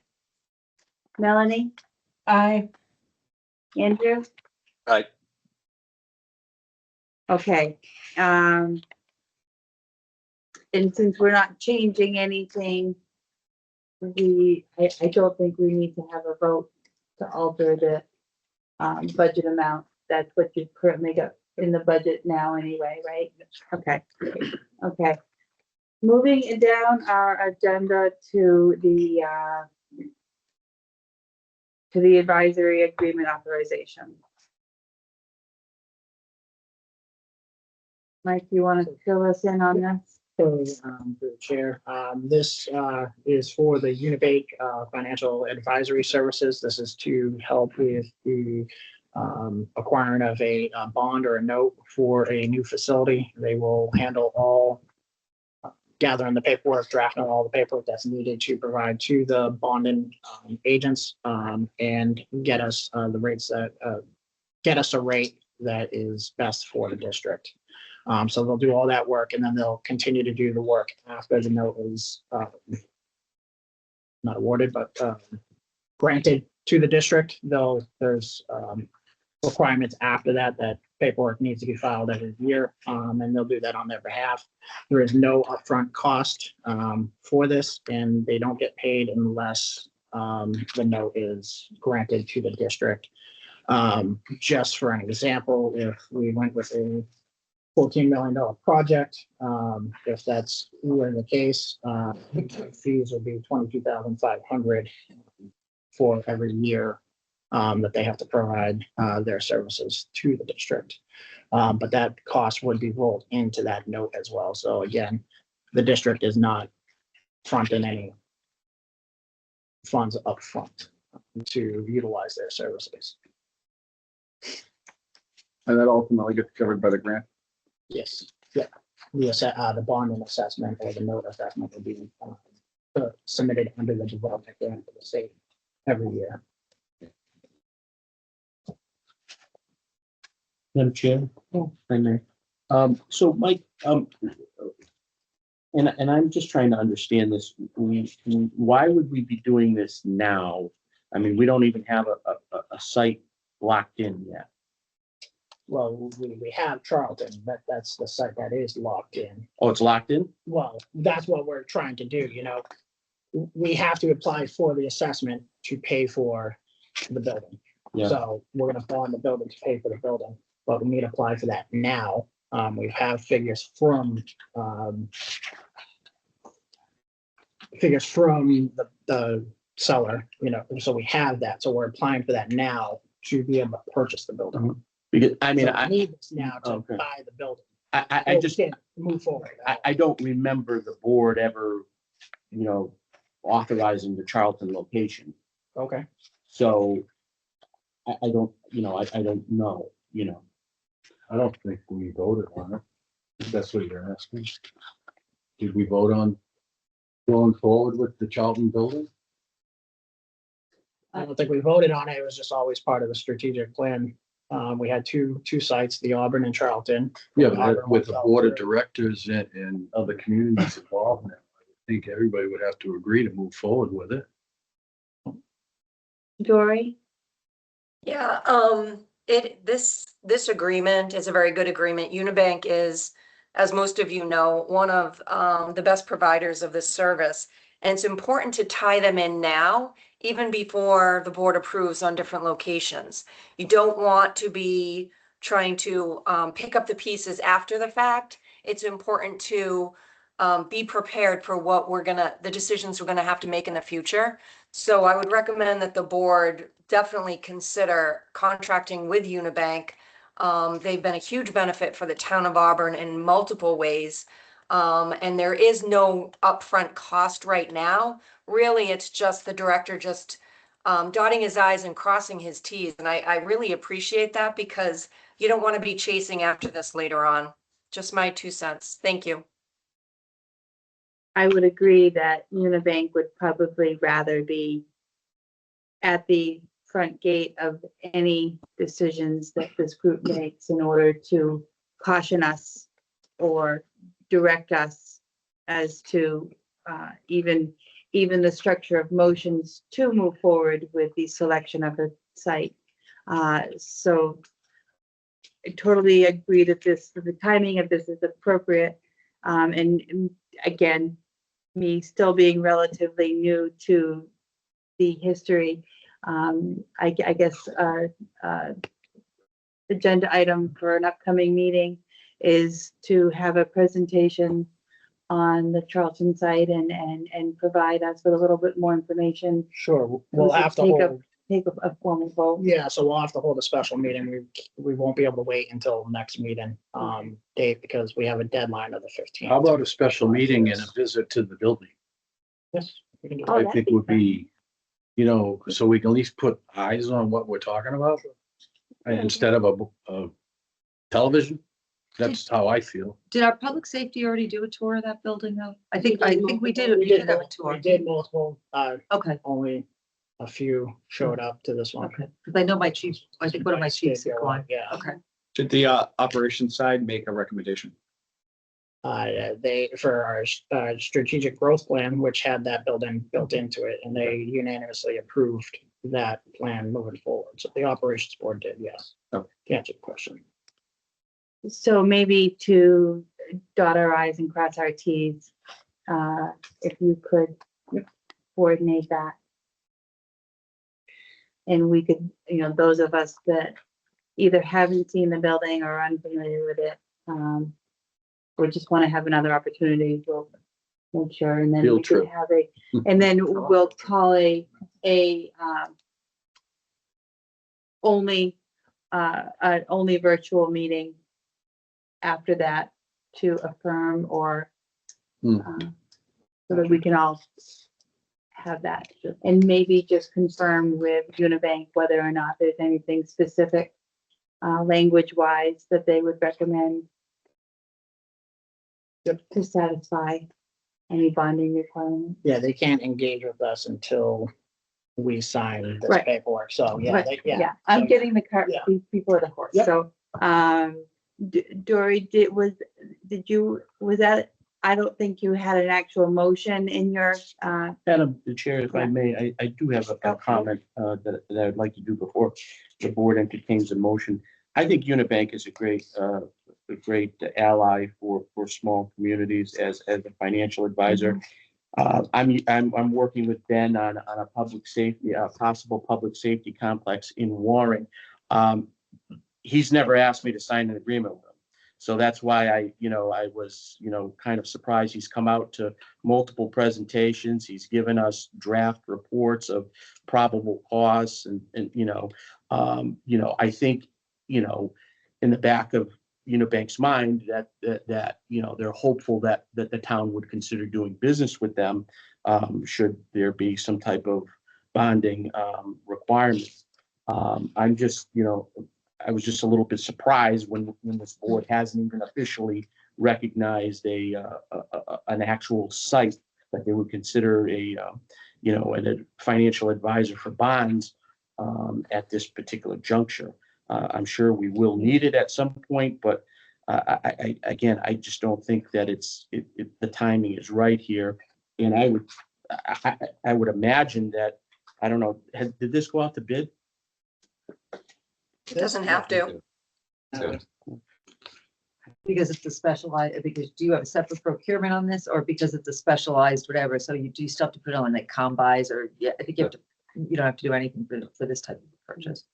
Melanie, I, Andrew? Aye. Okay, and since we're not changing anything, I don't think we need to have a vote to alter the budget amount. That's what you've currently got in the budget now anyway, right? Okay, okay. Moving down our agenda to the advisory agreement authorization. Mike, you want to fill us in on this? Through the chair, this is for the Univake Financial Advisory Services. This is to help with the acquiring of a bond or a note for a new facility. They will handle all gathering the paperwork, drafting all the paperwork that's needed to provide to the bonding agents and get us the rates that get us a rate that is best for the district. So they'll do all that work and then they'll continue to do the work after the note is not awarded, but granted to the district. There's requirements after that paperwork needs to be filed every year, and they'll do that on their behalf. There is no upfront cost for this, and they don't get paid unless the note is granted to the district. Just for an example, if we went with a $14 million project, if that's were the case, fees would be $22,500 for every year that they have to provide their services to the district. But that cost would be rolled into that note as well. So again, the district is not fronting any funds up front to utilize their services. and that ultimately gets covered by the grant. Yes, yeah. The bond and assessment or the note assessment will be submitted under the development grant for the state every year. Madam Chair? I may. So Mike, and I'm just trying to understand this. Why would we be doing this now? I mean, we don't even have a site locked in yet. Well, we have Charlton, but that's the site that is locked in. Oh, it's locked in? Well, that's what we're trying to do, We have to apply for the assessment to pay for the building. Yeah. So we're gonna bond the building to pay for the building, but we need to apply for that now. We have figures from the seller, so we have that. So we're applying for that now to be able to purchase the building. Because, I mean, So we I, need this now to Okay. buy the building. I just, Can't move forward. I don't remember the board ever, authorizing the Charlton location. Okay. So I don't, I don't know, I don't think we voted on it. If that's what you're asking. Did we vote on going forward with the Charlton building? I don't think we voted on it. It was just always part of the strategic plan. We had two sites, the Auburn and Charlton. Yeah, but Auburn with the was board of out there. directors and other communities involved now, I think everybody would have to agree to move forward with it. Dory? Yeah, this agreement is a very good agreement. Unibank is, as most of you know, one of the best providers of this service. And it's important to tie them in now, even before the board approves on different locations. You don't want to be trying to pick up the pieces after the fact. It's important to be prepared for what the decisions we're gonna have to make in the future. So I would recommend that the board definitely consider contracting with Unibank. They've been a huge benefit for the town of Auburn in multiple ways. And there is no upfront cost right now. Really, it's just the director just dotting his i's and crossing his t's. And I really appreciate that because you don't want to be chasing after this later on. Just my 2 cents. Thank you. I would agree that Unibank would probably rather be at the front gate of any decisions that this group makes in order to caution us or direct us as to even the structure of motions to move forward with the selection of a site. So I totally agree that the timing of this is appropriate. And again, me still being relatively new to the history, I guess agenda item for an upcoming meeting is to have a presentation on the Charlton site and provide us with a little bit more information. Sure, we'll We have to could hold. take a formal vote. Yeah, so we'll have to hold a special meeting. We won't be able to wait until next meeting, date, because we have a deadline of the 15th. How about a special meeting and a visit to the building? Yes, we can do Oh, that. I that'd think be would be, so we can at least put eyes on what we're talking about. And instead of a television, that's how I feel. Did our public safety already do a tour of that building though? I think we did. We did have a tour. We did multiple, Okay, only a few showed up to this one. okay. Because I know my chief, I think one of my chiefs had gone. Yeah. Okay. Did the operations side make a recommendation? They, for our strategic growth plan, which had that building built into it, and they unanimously approved that plan moving forward. So the operations board did, yes. Okay. To answer the question. So maybe to dot our i's and cross our t's, if you could coordinate that. And we could, those of us that either haven't seen the building or are unfamiliar with it, or just want to have another opportunity, we'll make sure, and then we Field could trip. have and then we'll call a only virtual meeting after that to affirm or so that we can all have that. And maybe just confirm with Unibank whether or not there's anything specific language-wise that they would recommend to satisfy any bonding requirement. Yeah, they can't engage with us until we sign this Right. paperwork. So, yeah, Right, yeah. I'm So, getting the cart Yeah. before the horse. Yep. So, Dory, was that, I don't think you had an actual motion in your, Madam the Chair, if I may, I do have a Okay. comment that I'd like to do before the board entertains a motion. I think Unibank is a great ally for small communities as a financial advisor. I'm working with Ben on a public safety, a possible public safety complex in Warren. He's never asked me to sign an agreement with him. So that's why I was, kind of surprised. He's come out to multiple presentations. He's given us draft reports of probable costs and You know, I think, you know, in the back of Unibank's mind that, you know, they're hopeful that the town would consider doing business with them, should there be some type of bonding, requirement. I'm just, you know, I was just a little bit surprised when this board hasn't even officially recognized an actual site that they would consider you know, a financial advisor for bonds, at this particular juncture. I'm sure we will need it at some point, but again, I just don't think that the timing is right here. And I would imagine that, I don't know, did this go out to bid? It doesn't have to. So, Because it's a specialized, because do you have a separate procurement on this, or because it's a specialized whatever, so you do still have to put it on like combis, or, yeah, I think you don't have to do anything for this type of purchase.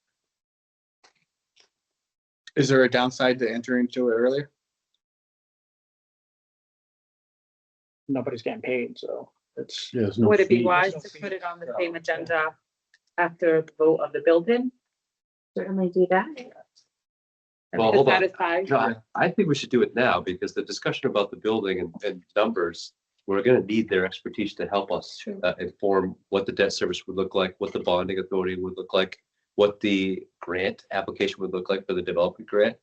Is there a downside to entering into it earlier? Nobody's getting paid, so it's. Yeah, there's no Would it be fee. wise no to fee. put it on the same agenda after the vote of the building? Certainly do that. Well, To hold on. satisfy- No, I think we should do it now because the discussion about the building and numbers, we're gonna need their expertise to help us True. inform what the debt service would look like, what the bonding authority would look like, what the grant application would look like for the development grant.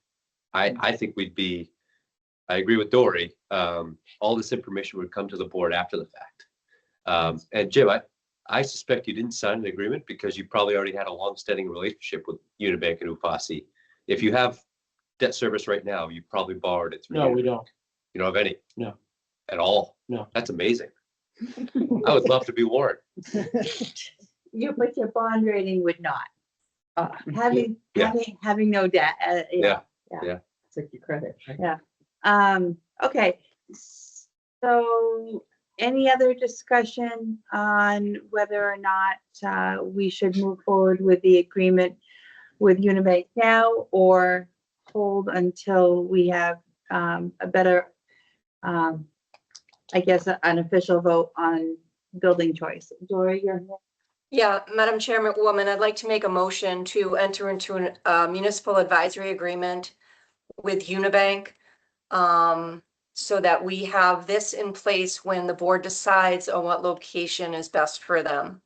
I think I agree with Dory. All this information would come to the board after the fact. And Jim, I suspect you didn't sign an agreement because you probably already had a long-standing relationship with Unibank and Ufasi. If you have debt service right now, you probably borrowed it. No, we don't. You don't have any? No. At all? No. That's amazing. I would love to be Warren. But your bond rating would not. Yeah. Having no debt. Yeah. It's like your credit, right? Okay, so any other discussion on whether or not we should move forward with the agreement with Unibank now, or hold until we have a better, I guess, an official vote on building choice? Dory, you're here. Yeah, Madam Chairwoman, I'd like to make a motion to enter into a municipal advisory agreement with Unibank, so that we have this in place when the board decides on what location is best for them.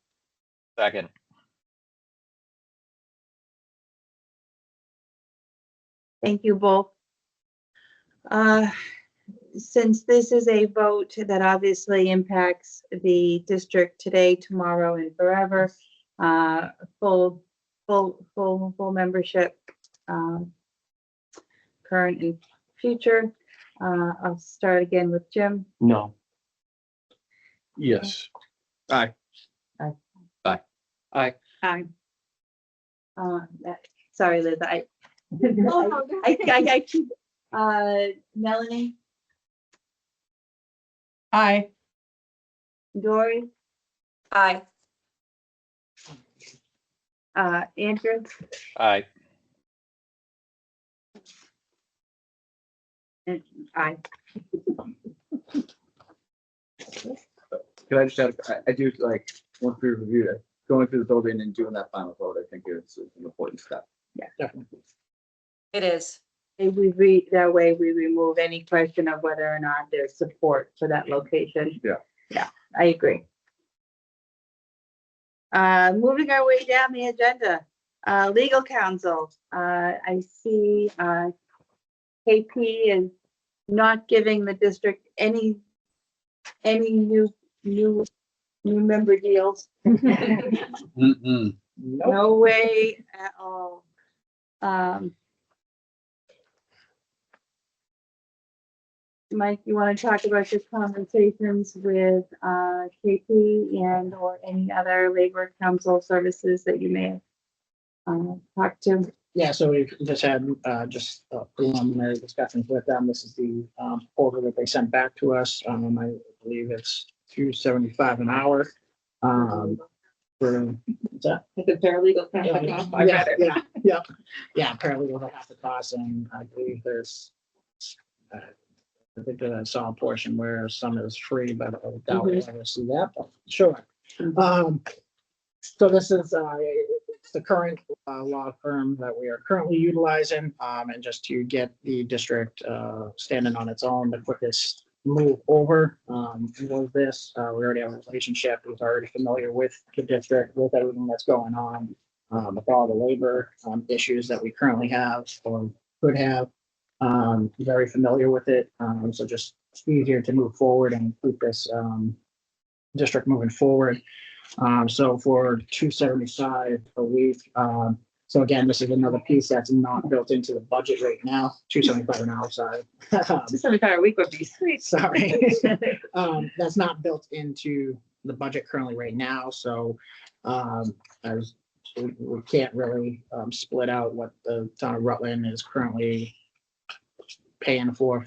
Second. Thank you both. Since this is a vote that obviously impacts the district today, tomorrow, and forever, full membership, current and future. I'll start again with Jim. No. Yes. Aye. Sorry, Liz, Melanie, Aye. Dory, Aye. Andrew, Aye. and I. Can I just add, I do like, once we reviewed it, going through the building and doing that final vote, I think it's an important step. Definitely. It is. That way we remove any question of whether or not there's support for that location. Yeah. Yeah, I agree. Moving our way down the agenda, legal counsel. I see KP is not giving the district any new member deals. Mm-mm. No way at all. Mike, you want to talk about your conversations with KP and or any other labor council services that you may have talked to? Yeah, so we've just had just preliminary discussions with them. This is the proposal that they sent back to us. I believe it's $2.75 an hour. For what's that? The paralegal. Yeah, paralegal will have to cost, and I believe there's I think I saw a portion where some is free, but I doubt we'll ever see that, but sure. So this is the current law firm that we are currently utilizing, and just to get the district standing on its own, the quickest move over was this. We already have a relationship. We're already familiar with the district, with everything that's going on, with all the labor issues that we currently have or could have. Very familiar with it. So just easier to move forward and keep this district moving forward. So for 275 a week. So again, this is another piece that's not built into the budget right now. 275 an hour, sorry. 275 a week would be sweet. Sorry. That's not built into the budget currently right now. So as we can't really split out what the town of Rutland is currently paying for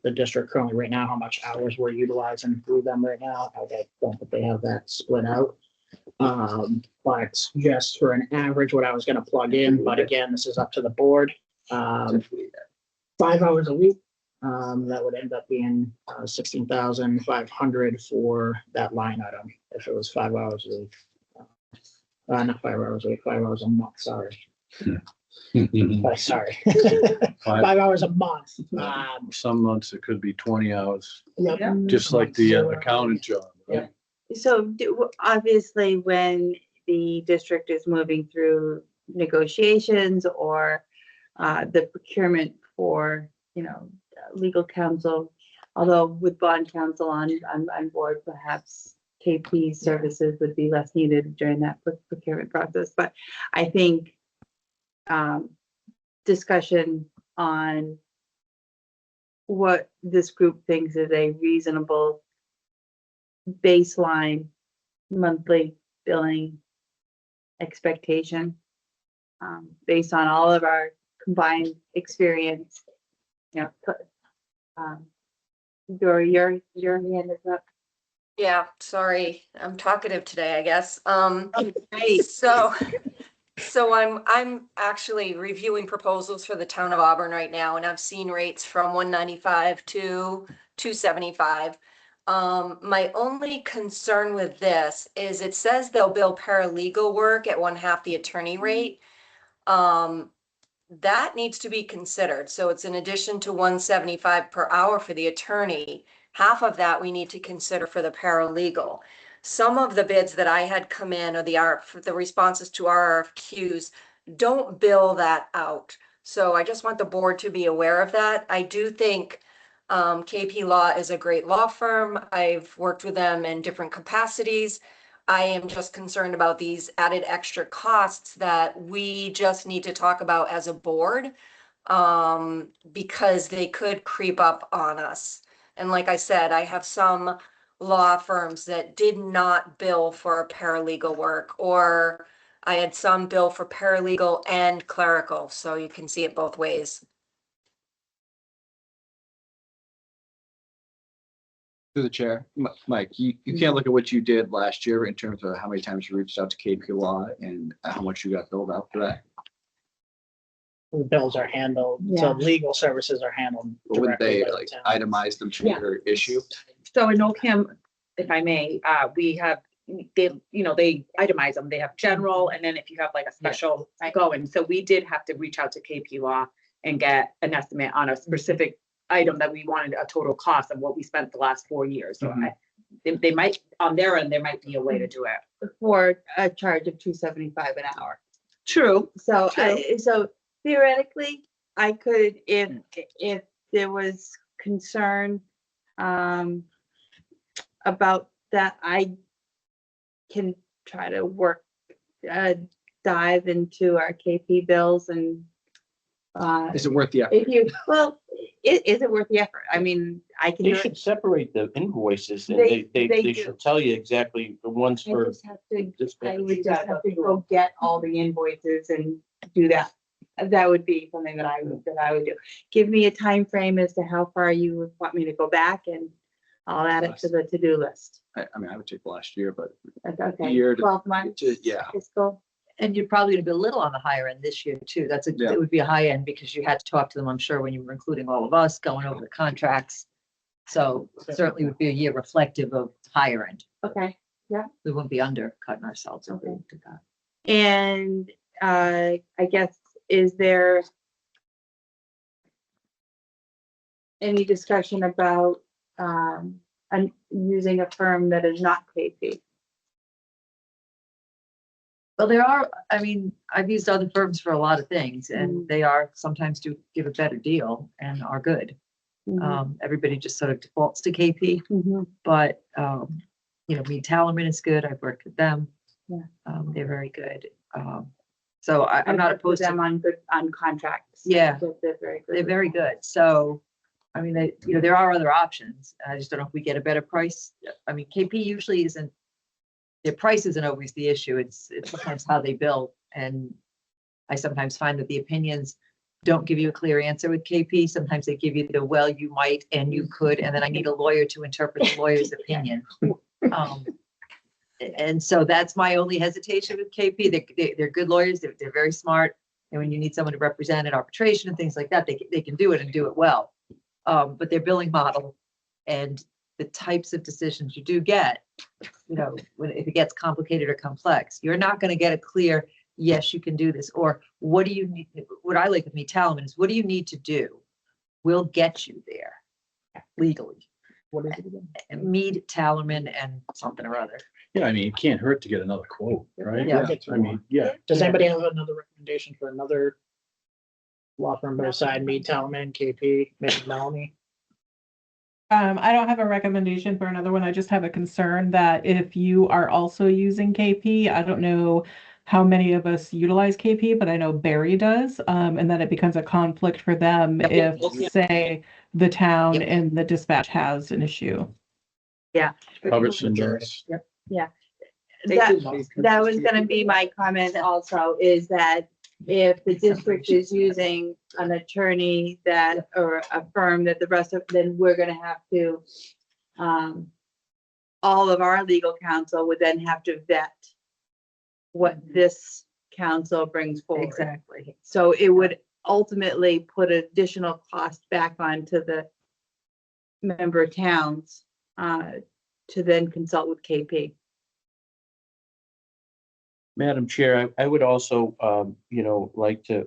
the district currently right now, how much hours we're utilizing through them right now. I don't think they have that split out. But just for an average, what I was gonna plug in, but again, this is up to the board. 5 hours a week, that would end up being 16,500 for that line item, if it was 5 hours a week. Not 5 hours a week, 5 hours a month, sorry. Sorry. 5 hours a month. Some months it could be 20 hours, Yep. just like the accountant job. Right? So obviously, when the district is moving through negotiations or the procurement for, legal counsel, although with bond counsel on board, perhaps KP services would be less needed during that procurement process. But I think discussion on what this group thinks is a reasonable baseline monthly billing expectation based on all of our combined experience. Dory, your hand is up. Yeah, sorry, I'm talkative today, I guess. Great. So I'm actually reviewing proposals for the town of Auburn right now, and I've seen rates from 195 to 275. My only concern with this is it says they'll bill paralegal work at 1/2 the attorney rate. That needs to be considered. So it's in addition to 175 per hour for the attorney, half of that we need to consider for the paralegal. Some of the bids that I had come in or the responses to our RFQs don't bill that out. So I just want the board to be aware of that. I do think KP Law is a great law firm. I've worked with them in different capacities. I am just concerned about these added extra costs that we just need to talk about as a board because they could creep up on us. And like I said, I have some law firms that did not bill for paralegal work, or I had some bill for paralegal and clerical. So you can see it both ways. Through the chair, Mike, you can't look at what you did last year in terms of how many times you reached out to KP Law and how much you got billed out for that. The bills are handled, so legal services are handled. But wouldn't directly they by the like town. itemize them to your issue? So in OCAM, if I may, we have, they itemize them. They have general, and then if you have like a special going. So we did have to reach out to KP Law and get an estimate on a specific item that we wanted a total cost of what we spent the last 4 years. So they might, on their end, there might be a way to do it. For a charge of 275 an hour. True. So so theoretically, I could, if there was concern about that, I can try to work dive into our KP bills and Is it worth the effort? Is it worth the effort? I mean, I can They do it. should separate the invoices and They they do. should tell you exactly the ones I for. just have to, this I batch. would just have to go get all the invoices and do that. That would be something that I would do. Give me a time frame as to how far you would want me to go back, and I'll add it to the to-do list. I mean, I would take last year, but Okay, year to- 12 months. yeah. Fiscal. And you'd probably be a little on the higher end this year too. Yeah. It would be a high end because you had to talk to them, I'm sure, when you were including all of us, going over the contracts. So certainly would be a year reflective of higher end. Okay, We wouldn't be undercutting ourselves. Okay. And I guess, is there any discussion about, using a firm that is not KP? Well, there are, I mean, I've used other firms for a lot of things and they are sometimes do give a better deal and are good. Everybody just sort of defaults to KP, but, you know, Mead Tallerman is good. I've worked with them. Yeah. They're very good. So I'm not I've worked with opposed to them on contracts. Yeah. They're very good. They're very good. So, I mean, they, you know, there are other options. I just don't know if we get a better price. I mean, KP usually isn't, their price isn't always the issue. It's sometimes how they bill. And I sometimes find that the opinions don't give you a clear answer with KP. Sometimes they give you the, well, you might, and you could, and then I need a lawyer to interpret the lawyer's opinion. And so that's my only hesitation with KP. They're good lawyers. They're very smart. And when you need someone to represent at arbitration and things like that, they can do it and do it well. But their billing model and the types of decisions you do get, you know, if it gets complicated or complex, you're not going to get a clear, yes, you can do this. Or what do you need? What I like with Mead Tallerman is, what do you need to do? We'll get you there legally. What is it again? Mead Tallerman and something or other. Yeah, I mean, it can't hurt to get another quote, right? Yeah. I mean, yeah. Does anybody have another recommendation for another law firm beside Mead Tallerman, KP, maybe Melanie? I don't have a recommendation for another one. I just have a concern that if you are also using KP, I don't know how many of us utilize KP, but I know Barry does, and that it becomes a conflict for them if, say, the town and the dispatch has an issue. Yeah. Robertson does. Yeah. That was gonna be my comment also, is that if the district is using an attorney that, or a firm that the rest of, then we're gonna have to, all of our legal counsel would then have to vet what this council brings forward. Exactly. So it would ultimately put additional cost back onto the member towns, to then consult with KP. Madam Chair, I would also, you know, like to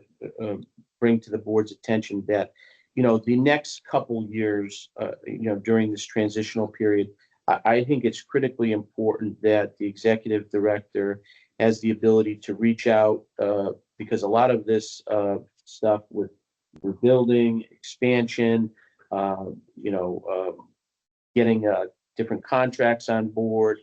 bring to the board's attention that, you know, the next couple years, you know, during this transitional period, I think it's critically important that the executive director has the ability to reach out, because a lot of this stuff with rebuilding, expansion, you know, getting different contracts on board,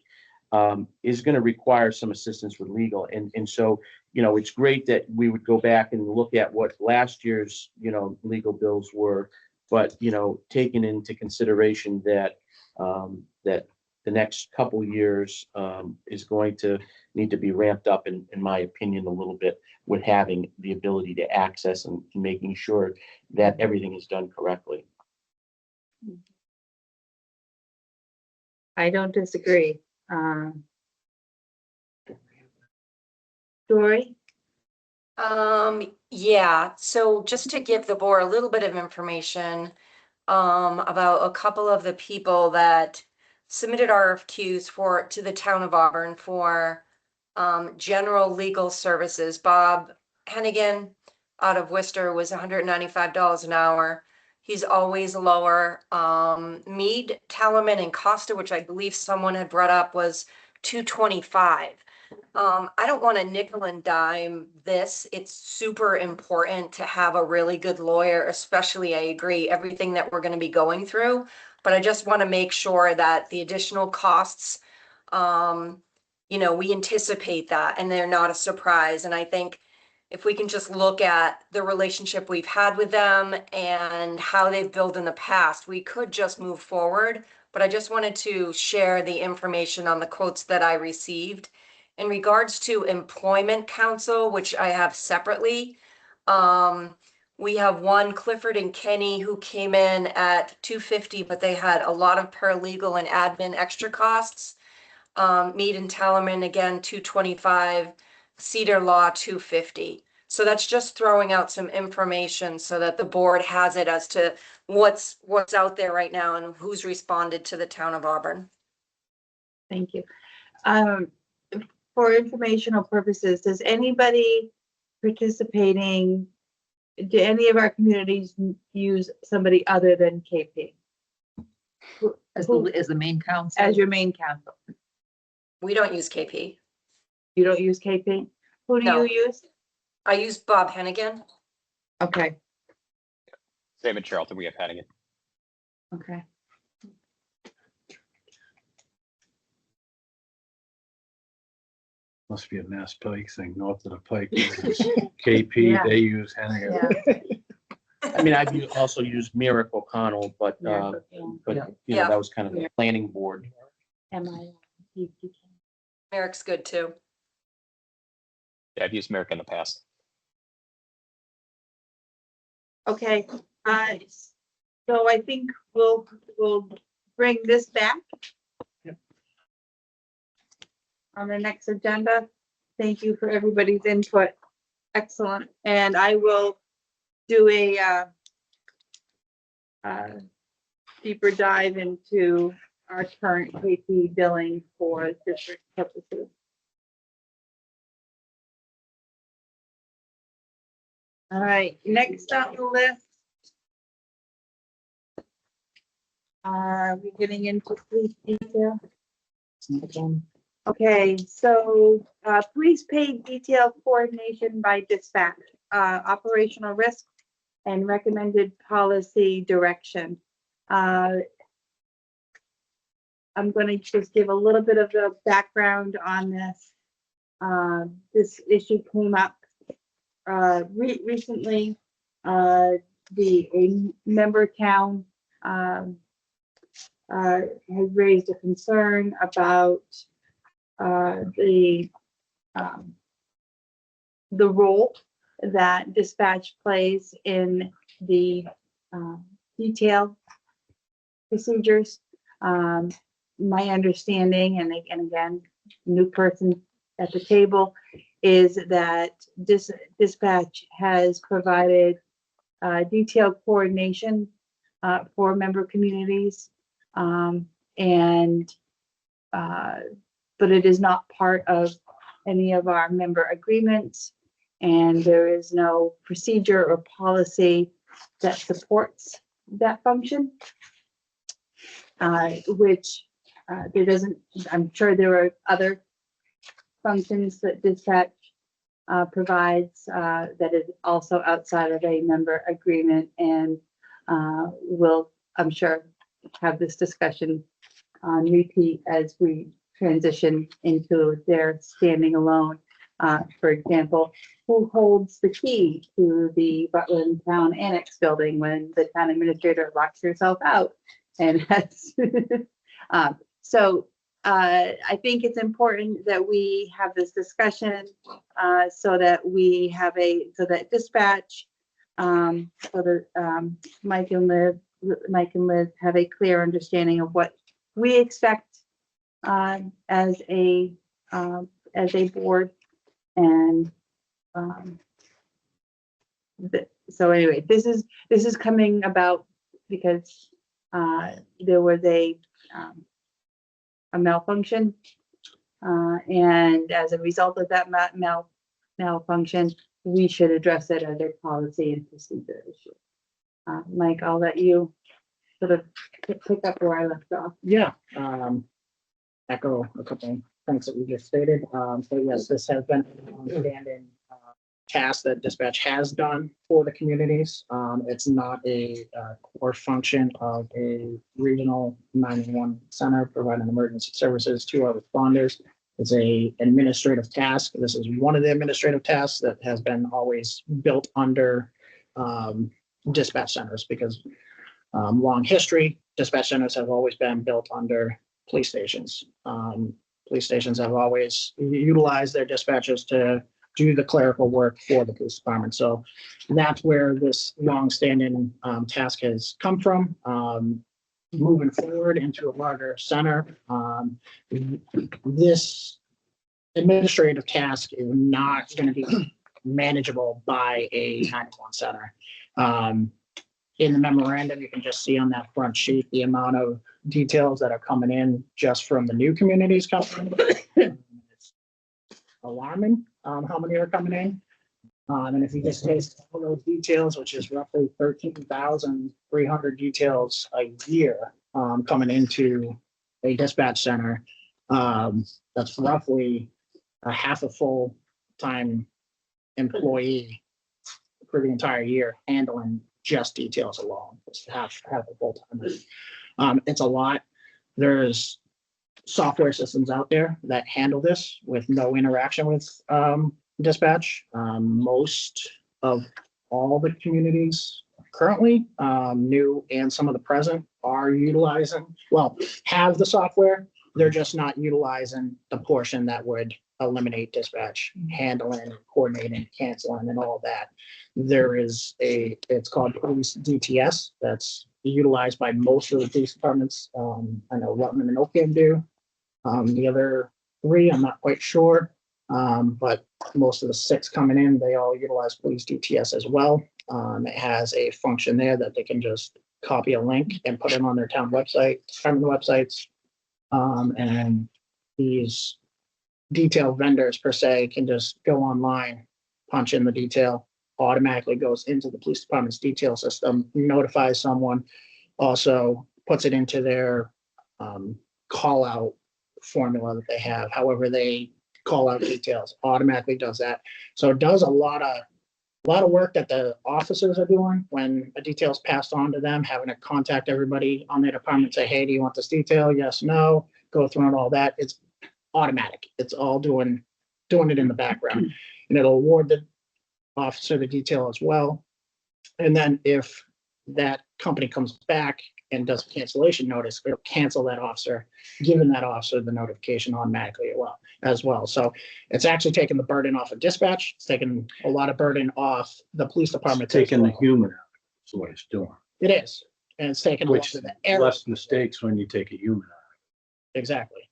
is going to require some assistance with legal. And so, you know, it's great that we would go back and look at what last year's, you know, legal bills were, but, you know, taking into consideration that, that the next couple years is going to need to be ramped up, in my opinion, a little bit, with having the ability to access and making sure that everything is done correctly. I don't disagree. Dory? Yeah, so just to give the board a little bit of information, about a couple of the people that submitted RFQs to the town of Auburn for, general legal services. Bob Hennigan out of Worcester was $195 an hour. He's always lower. Mead, Tallerman, and Costa, which I believe someone had brought up, was $225. I don't want to nickel and dime this. It's super important to have a really good lawyer, especially, I agree, everything that we're going to be going through. But I just want to make sure that the additional costs, you know, we anticipate that and they're not a surprise. And I think if we can just look at the relationship we've had with them and how they've built in the past, we could just move forward. But I just wanted to share the information on the quotes that I received. In regards to employment counsel, which I have separately, we have one, Clifford and Kenny, who came in at $250, but they had a lot of paralegal and admin extra costs. Mead and Tallerman, again, $225, Cedar Law, $250. So that's just throwing out some information so that the board has it as to what's out there right now and who's responded to the town of Auburn. Thank you. For informational purposes, does anybody participating, do any of our communities use somebody other than KP As Who- the main council. as your main council? We don't use KP. You don't use KP? Who do No. you use? I use Bob Hennigan. Okay, Same in Charlton, we have Hannigan. okay. Must be a Mass Pike thing, north of the Pike. uses KP, Yeah. they use Hennigan. Yeah. I mean, also used Merrick O'Connell, but, Yeah. you Yeah. know, that was kind of the planning board. Merrick's good too. Yeah, I've used Merrick in the past. Okay, so I think we'll bring this back. On the next agenda. Thank you for everybody's input. Excellent. And I will do a deeper dive into our current KP billing for district purposes. All right, next on the list. Are we getting into police detail? Okay, so, police paid detail coordination by dispatch, operational risk and recommended policy direction. I'm gonna just give a little bit of the background on this. This issue came up, recently. A member town, has raised a concern about the role that dispatch plays in the detail procedures. My understanding, and again, new person at the table, is that dispatch has provided detailed coordination for member communities, but it is not part of any of our member agreements, and there is no procedure or policy that supports that function. Which there doesn't, I'm sure there are other functions that dispatch provides that is also outside of a member agreement, and we'll, I'm sure, have this discussion on repeat as we transition into their standing alone. For example, who holds the key to the Rutland Town Annex building when the town administrator locks herself out? And that's, so I think it's important that we have this discussion so that we have so that dispatch, so that Mike and Liz have a clear understanding of what we expect as a board. And so anyway, this is coming about because there was a malfunction, and as a result of that malfunction, we should address it as a policy and procedure issue. Mike, I'll let you sort of pick up where I left off. Yeah, echo a couple things that we just stated. So yes, this has been a long-standing task that dispatch has done for the communities. It's not a core function of a regional 911 center providing emergency services to our responders. It's a administrative task. This is one of the administrative tasks that has been always built under dispatch centers because long history, dispatch centers have always been built under police stations. Police stations have always utilized their dispatchers to do the clerical work for the police department. So that's where this longstanding task has come from. Moving forward into a larger center, this administrative task is not going to be manageable by a 911 center. In the memorandum, you can just see on that front sheet the amount of details that are coming in just from the new communities coming in. It's alarming how many are coming in. And if you just take all those details, which is roughly 13,300 details a year, coming into a dispatch center, that's roughly a half a full-time employee for the entire year handling just details alone. It's half a full-time. It's a lot. There's software systems out there that handle this with no interaction with dispatch. Most of all the communities currently, new and some of the present, are utilizing, well, have the software. They're just not utilizing the portion that would eliminate dispatch handling, coordinating, canceling, and all that. There is it's called Police DTS that's utilized by most of the police departments. I know Rutland and Oakham do. The other three, I'm not quite sure. But most of the 6 coming in, they all utilize Police DTS as well. It has a function there that they can just copy a link and put it on their town website, department websites. And these detail vendors per se can just go online, punch in the detail, automatically goes into the police department's detail system, notifies someone, also puts it into their call out formula that they have. However, they call out details, automatically does that. So it does a lot of work that the officers are doing when a detail is passed on to them, having to contact everybody on their department, say, hey, do you want this detail? Yes, no, go through and all that. It's automatic. It's all doing it in the background, and it'll award the officer the detail as well. And then if that company comes back and does a cancellation notice, it'll cancel that officer, giving that officer the notification automatically as well. So it's actually taking the burden off of dispatch. It's taking a lot of burden off the police department. Taking the human out, is what it's doing. It is. And it's taking a lot Which of the error. less mistakes when you take a human out. Exactly.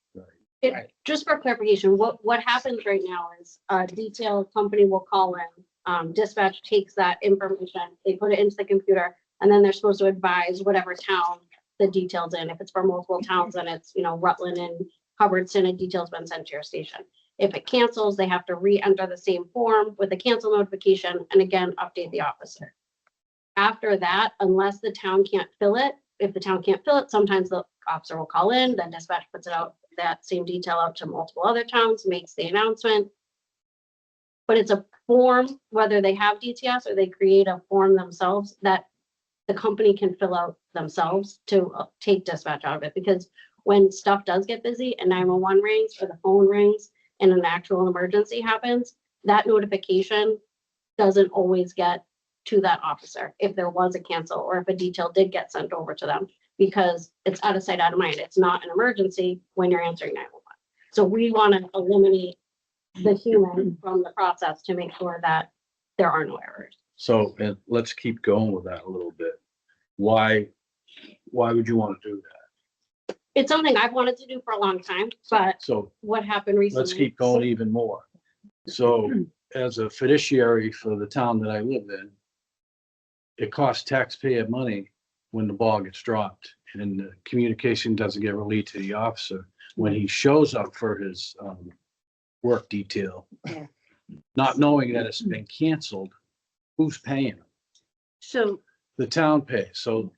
It, Right. just for clarification, what happens right now is a detail company will call in, dispatch takes that information, they put it into the computer, and then they're supposed to advise whatever town the detail's in. If it's for multiple towns, then it's, Rutland and Hubbardston, and detail's been sent to your station. If it cancels, they have to re-enter the same form with the cancel notification and again, update the officer. After that, unless the town can't fill it, if the town can't fill it, sometimes the officer will call in, then dispatch puts it out, that same detail out to multiple other towns, makes the announcement. But it's a form, whether they have DTS or they create a form themselves, that the company can fill out themselves to take dispatch out of it. Because when stuff does get busy and 911 rings or the phone rings and an actual emergency happens, that notification doesn't always get to that officer if there was a cancel or if a detail did get sent over to them, because it's out of sight, out of mind. It's not an emergency when you're answering 911. So we want to eliminate the human from the process to make sure that there are no errors. So, and let's keep going with that a little bit. Why would you want to do that? It's something I've wanted to do for a long time, but So what happened recently? let's keep going even more. So as a fiduciary for the town that I live in, it costs taxpayer money when the ball gets dropped and the communication doesn't get relayed to the officer when he shows up for his work detail. Yeah. Not knowing that it's been canceled, who's paying him? So, The town pays. So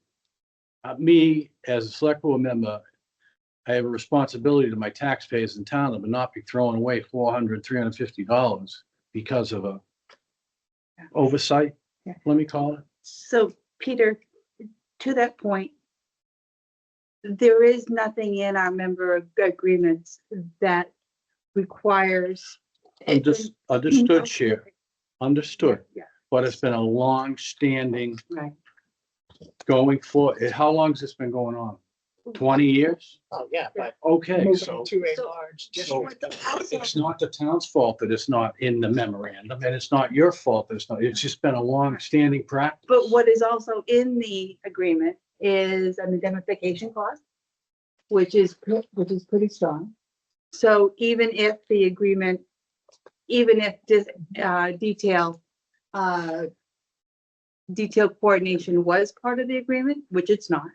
me, as a select board member, I have a responsibility to my taxpayers in town that would not be throwing away $400, $350 because of a oversight, Yeah. let me call it. so Peter, to that point, there is nothing in our member agreements that requires. Understood, Chair, understood. Yeah, But it's been a long-standing right. going for, how long has this been going on? 20 years? Oh, yeah, but Okay, moving so to a So- large So district. it's not the town's fault that it's not in the memorandum, and it's not your fault that it's not, it's just been a long-standing practice. But what is also in the agreement is an indemnification clause, which is pretty strong. So even if the agreement, even if this detail coordination was part of the agreement, which it's not,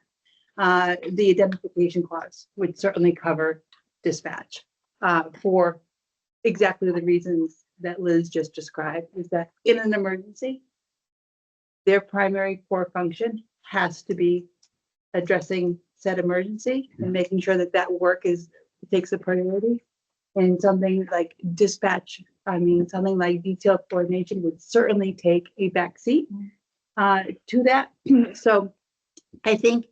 the indemnification clause would certainly cover dispatch for exactly the reasons that Liz just described is that in an emergency, their primary core function has to be addressing said emergency and making sure that that work takes a priority. And something like something like detailed coordination would certainly take a backseat to that. So I think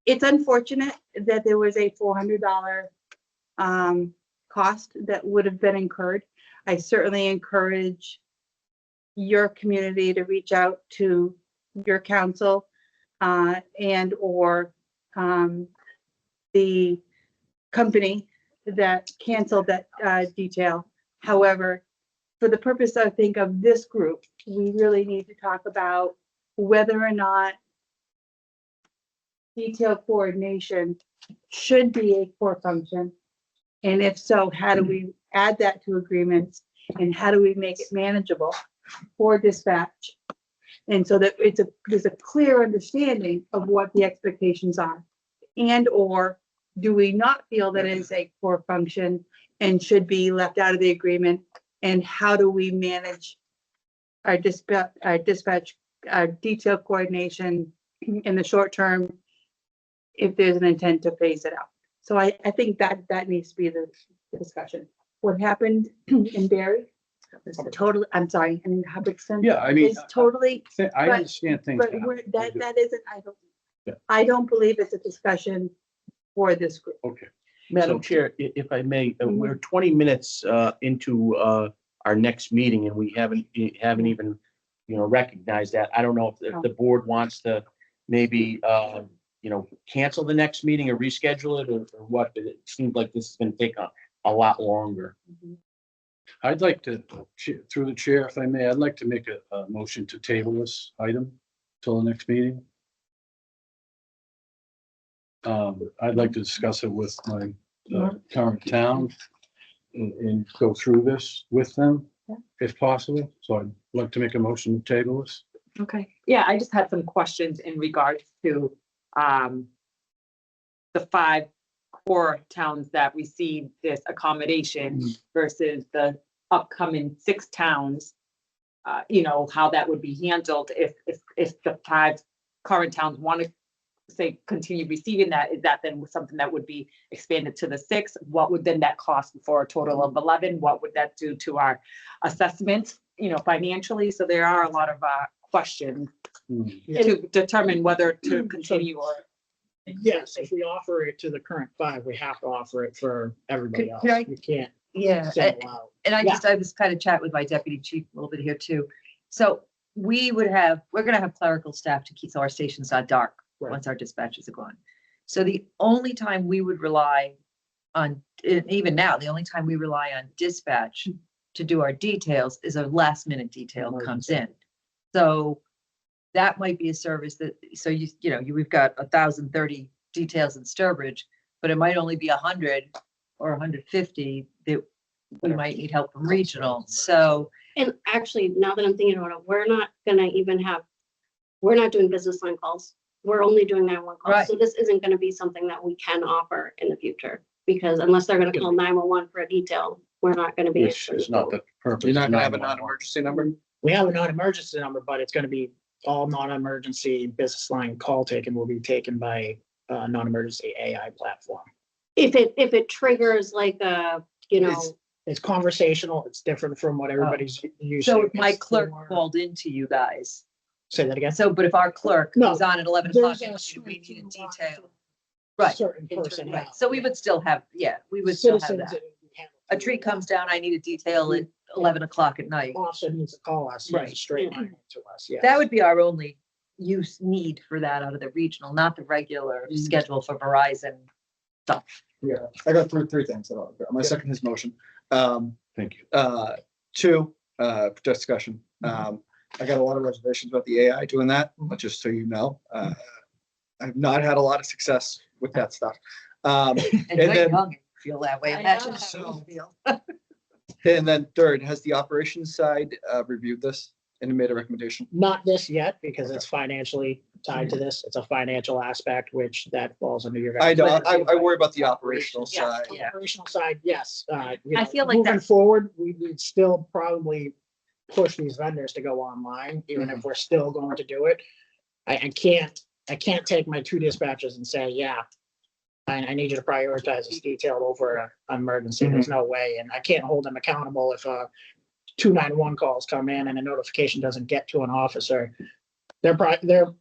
it's unfortunate that there was a $400 cost that would have been incurred. I certainly encourage your community to reach out to your council and or the company that canceled that detail. However, for the purpose, I think, of this group, we really need to talk about whether or not detail coordination should be a core function. And if so, how do we add that to agreements and how do we make it manageable for dispatch? And so that there's a clear understanding of what the expectations are. And or do we not feel that it is a core function and should be left out of the agreement? And how do we manage our dispatch, our detail coordination in the short term if there's an intent to phase it out? So I think that needs to be the discussion. What happened in Barry is totally, I'm sorry, in Hubbardston. Yeah, I mean, Is totally, I but- understand things. but happen. that isn't, Yeah. I don't believe it's a discussion for this group. Okay. Madam So- Chair, if I may, Mhm. we're 20 minutes into our next meeting and we haven't even, recognized that. I don't know if the board wants to maybe, cancel the next meeting or reschedule it or what, but it seems like this is going to take a lot longer. I'd like to, through the chair, if I may, I'd like to make a motion to table this item till the next meeting. I'd like to discuss it with my current town and go through this with them if possible. So I'd like to make a motion to table this. Okay, yeah, I just had some questions in regards to the 5 core towns that received this accommodation versus the upcoming 6 towns. How that would be handled if the 5 current towns want to say continue receiving that, is that then something that would be expanded to the 6? What would then that cost for a total of 11? What would that do to our assessment, financially? So there are a lot of questions to determine whether to continue or. Yes, if we offer it to the current 5, we have to offer it for everybody else. Could I- We can't Yeah, single out. and I was kind of chat with my deputy chief a little bit here too. So we're gonna have clerical staff to keep, so our station's not dark Right. once our dispatches are gone. So the only time we would rely on, even now, the only time we rely on dispatch to do our details is a last minute detail comes in. So that might be a service that, so we've got 1,030 details in Sturbridge, but it might only be 100 or 150 that we might need help from regional. So And actually, now that I'm thinking about it, we're not doing business line calls. We're only doing 911 calls. Right. So this isn't gonna be something that we can offer in the future. Because unless they're gonna call 911 for a detail, we're not gonna be. It's not the purpose. You're not gonna have a 911. non-emergency number? We have a non-emergency number, but it's gonna be all non-emergency business line call taken will be taken by a non-emergency AI platform. If it triggers like It's conversational. It's different from what everybody's used to. So if my It's clerk more- called into you guys, Say that again. but if our clerk No, was on at 11 There's o'clock, a and we need a certain detail. Right. Certain person. Right, so we would still have, we would still have Citizens that. that handle- A tree comes down, I need a detail at 11 o'clock at night. Officer needs to call us. Right. Right. Straight line to us. Yeah. That would be our only need for that out of the regional, not the regular schedule for Verizon stuff. Yeah, I got three things. I'm gonna second his motion. Thank you. 2, discussion. I got a lot of reservations about the AI doing that, but just so you know, I've not had a lot of success with that stuff. And And you're then, young, and feel that way. I Imagine know. how you feel. and then third, has the operations side reviewed this and made a recommendation? Not this yet because it's financially tied to this. It's a financial aspect, which that falls under your. guys'. I know, I worry about the operational Yeah, side. the Operational side, yes. You I know, feel like moving that's- forward, we'd still probably push these vendors to go online, even Mm-hmm. if we're still going to do it. I can't take my 2 dispatchers and say, yeah, I need you to prioritize this detail over an emergency. There's no way. And I can't hold them accountable if 291 calls come in and a notification doesn't get to an officer. Their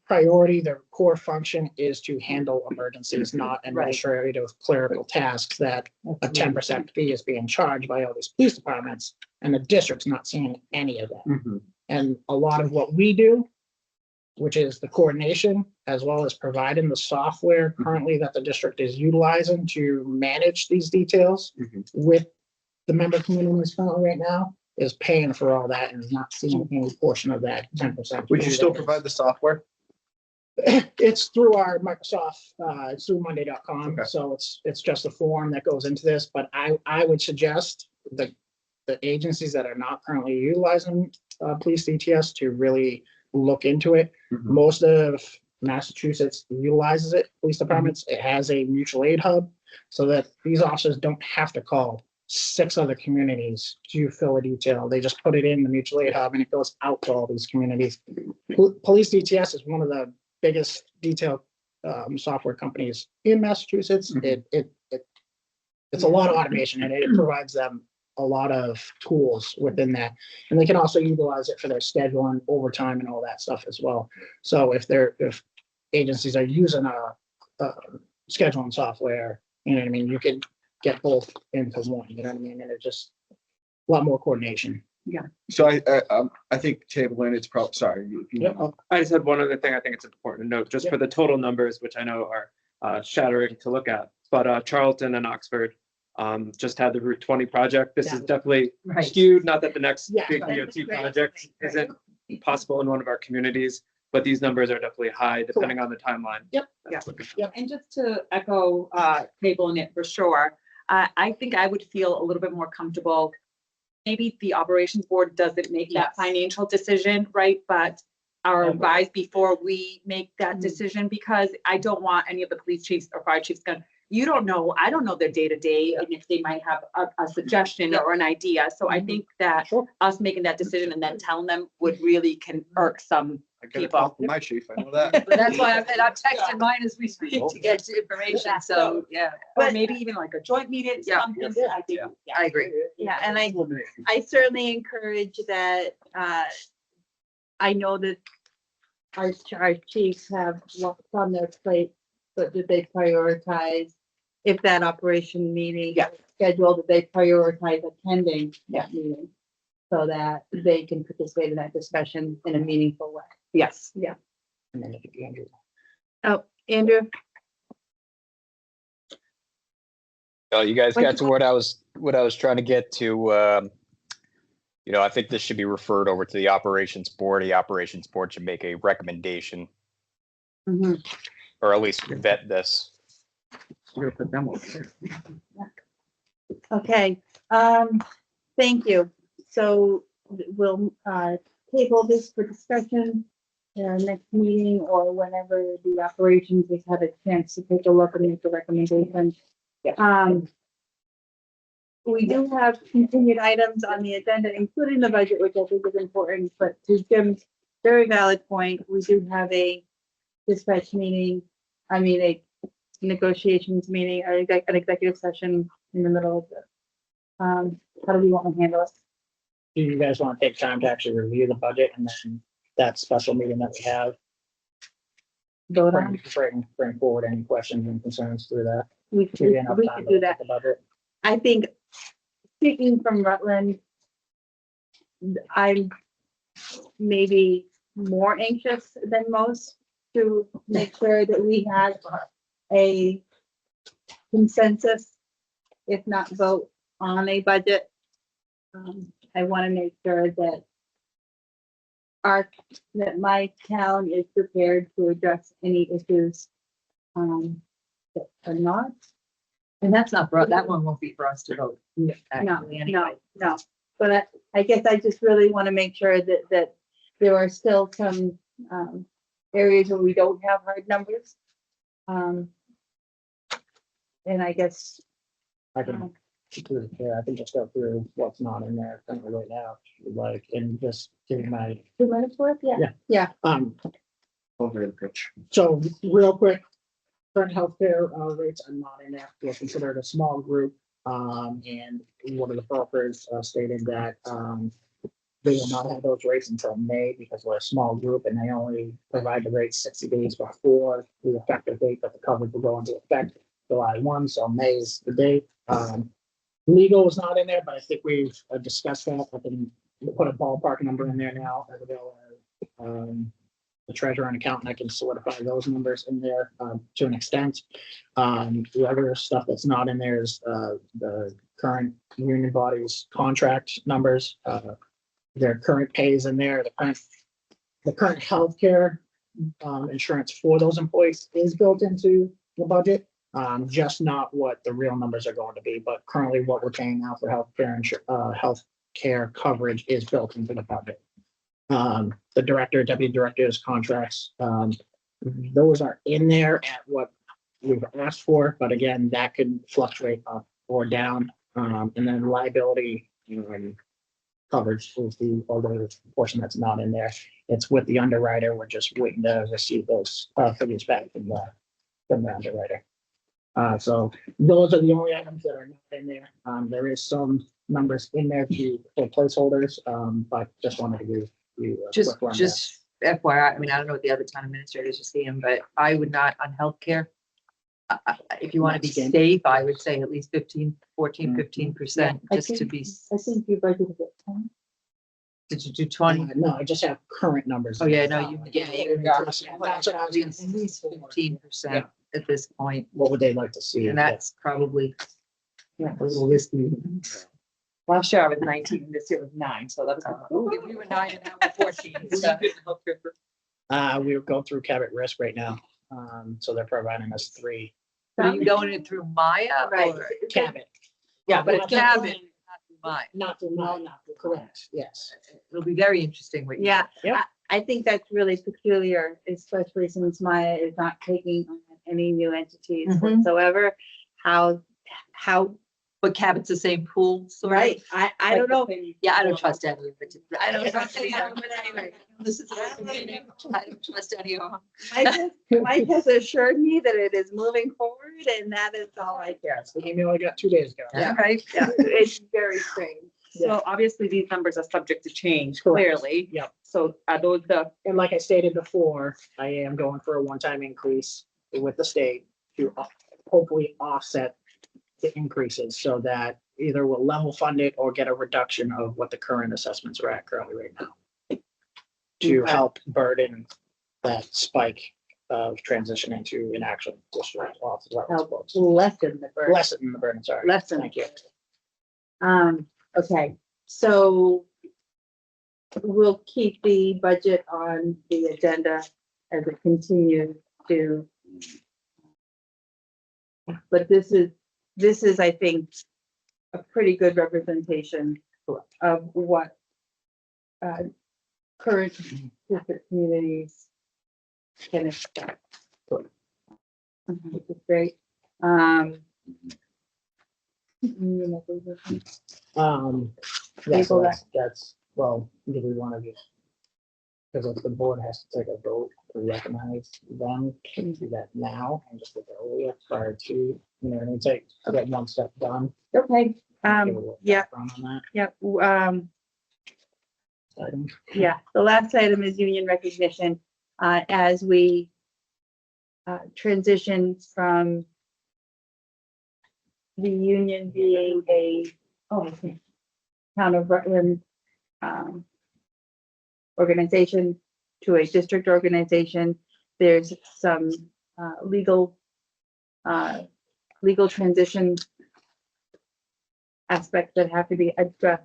priority, their core function is to handle emergencies, not administrative clerical tasks that a 10% fee is being charged by all these police departments, and the district's not seeing any of that. And a lot of what we do, which is the coordination, as well as providing the software currently that the district is utilizing to manage these details with the member communities currently right now, is paying for all that and is not seeing any portion of that 10%. Would you still provide the software? It's through our Microsoft, it's through monday.com. Okay. So it's just a form that goes into this, but I would suggest the agencies that are not currently utilizing police DTS to really look into it. Most of Massachusetts utilizes it, police departments. It has a mutual aid hub so that these officers don't have to call 6 other communities to fill a detail. They just put it in the mutual aid hub and it goes out to all these communities. Police DTS is one of the biggest detail software companies in Massachusetts. It's a lot of automation and it provides them a lot of tools within that. And they can also utilize it for their scheduling, overtime and all that stuff as well. So if agencies are using a scheduling software, you know what I mean, you could get both into one, you know what I mean? And it's just a lot more coordination. So I think tabling, it's probably, sorry. I just had one other thing I think it's important to note, just for the total numbers, which I know are shattering to look at. But Charlton and Oxford just had the Route 20 project. This is definitely skewed. Not that the next big DOT project isn't possible in one of our communities, but these numbers are definitely high depending on the timeline. And just to echo, tabling it for sure, I think I would feel a little bit more comfortable. Maybe the operations board doesn't make that financial decision, right? But are advised before we make that decision, because I don't want any of the police chiefs or fire chiefs going, you don't know, I don't know their day-to-day, and if they might have a suggestion or an idea. So I think that us making that decision and then telling them would really can irk some I get a call people. from my chief, I know that. But that's why I'm texting mine as we speak to get information. So, yeah. Or maybe even like a joint meeting, something. I think, I agree. Yeah, and I certainly encourage that, I know that our chiefs have lots on their plate, but that they prioritize, if that operation meeting is scheduled, that they prioritize attending that meeting so that they can participate in that discussion in a meaningful way. Yes. Yeah. And then if you Andrew. Oh, Andrew? Well, you guys What'd got to what I was trying to get to. I think this should be referred over to the operations board. The operations board should make a recommendation, or at least vet this. We're gonna put them over there. Okay, thank you. So we'll table this for discussion next meeting or whenever the operations has had a chance to take a look and make a recommendation. We do have continued items on the agenda, including the budget, which I think is important, but to Jim's very valid point, we do have a dispatch meeting, a negotiations meeting, or an executive session in the middle of this. How do we want to handle it? Do you guys want to take time to actually review the budget and then that special meeting that we have? Vote on? Bring forward any questions and concerns through that. We Give you enough could time to do look that. at the budget. I think, speaking from Rutland, I'm maybe more anxious than most to make sure that we have a consensus, if not vote on a budget. I want to make sure that that my town is prepared to address any issues that are not. And that's not for, that one won't be for us to vote. No, Actually, anyway. no. But I guess I just really want to make sure that there are still some areas where we don't have hard numbers. And I guess, I can, yeah, I can just go through what's not in there currently right now, if you'd like, and just give you my, 2 minutes worth, yeah. Yeah. Yeah. Over the pitch. So real quick, current healthcare rates are not in there. We're considered a small group. And one of the brokers stated that they will not have those rates until May because we're a small group and they only provide the rates 60 days before the effective date that the coverage will go into effect, July 1. So May is the date. Legal is not in there, but I think we've discussed that. I can put a ballpark number in there now. As well as, the treasurer and accountant, I can solidify those numbers in there to an extent. The other stuff that's not in there is the current union body's contract numbers. Their current pays in there, the current healthcare insurance for those employees is built into the budget. Just not what the real numbers are going to be, but currently what we're paying now for healthcare coverage is built into the budget. The director, deputy director's contracts, those are in there at what we've asked for, but again, that could fluctuate up or down. And then liability coverage is the other portion that's not in there. It's with the underwriter. We're just waiting to receive those figures back from the underwriter. So those are the only items that are not in there. There is some numbers in there for placeholders, but just wanted to give you a Just, quick rundown. just FYI, I mean, I don't know what the other town administrators are seeing, but I would not on healthcare. If you want to be Next game. safe, I would say at least 15%, Mm-hmm. 15%, I just to think- be, I think you budgeted it 10. did you do 20? No, I just have current numbers. Oh, yeah, no, you, yeah, you got That's what I was gonna at say. least 15% at this point, What would they like to see? and that's probably a little risky. Last year I was 19, this year was 9, so that's. If you were 9 and now we're 14. so- We'll go through Cabot Risk right now. So they're providing us 3 Are you going in through Maya Right. or? Cabot. Yeah, but it's Not Cabot, through- not through Maya. Not through mine, not through, correct, yes. It'll be very interesting what you. Yeah, Yep. I think that's really peculiar, especially since Maya is not taking on any new entities Mhm. whatsoever. How, But Cabot's the same pool, sort of. right, I don't know. Yeah, I don't trust any of it. I don't trust any of it anyway. This is, I don't trust any of them. Mike has assured me that it is moving forward and that is all I care. That's the email I got 2 days ago. Yeah. Right, yeah, it's very strange. So obviously these numbers are subject to change Correct. clearly. Yep. So are those the, And like I stated before, I am going for a one-time increase with the state to hopefully offset the increases so that either we'll level fund it or get a reduction of what the current assessments are at currently right now. To help burden that spike of transitioning to an actual district off the level Help sports. lessen the burden. Lessen the burden, sorry. Lessen. Thank you. Okay, so we'll keep the budget on the agenda as it continues to. But this is, I think, a pretty good representation of what current district communities can expect. Which is great. Yes, Table that's, well, do we want to just, because if the board has to take a vote to recognize them, can we do that now and just do it earlier prior to, you know, and take, get one step done? Okay, Give a little yeah, background on yeah, that item. yeah, the last item is union recognition. As we transition from the union being a town of Rutland organization to a district organization, there's some legal transition aspects that have to be addressed.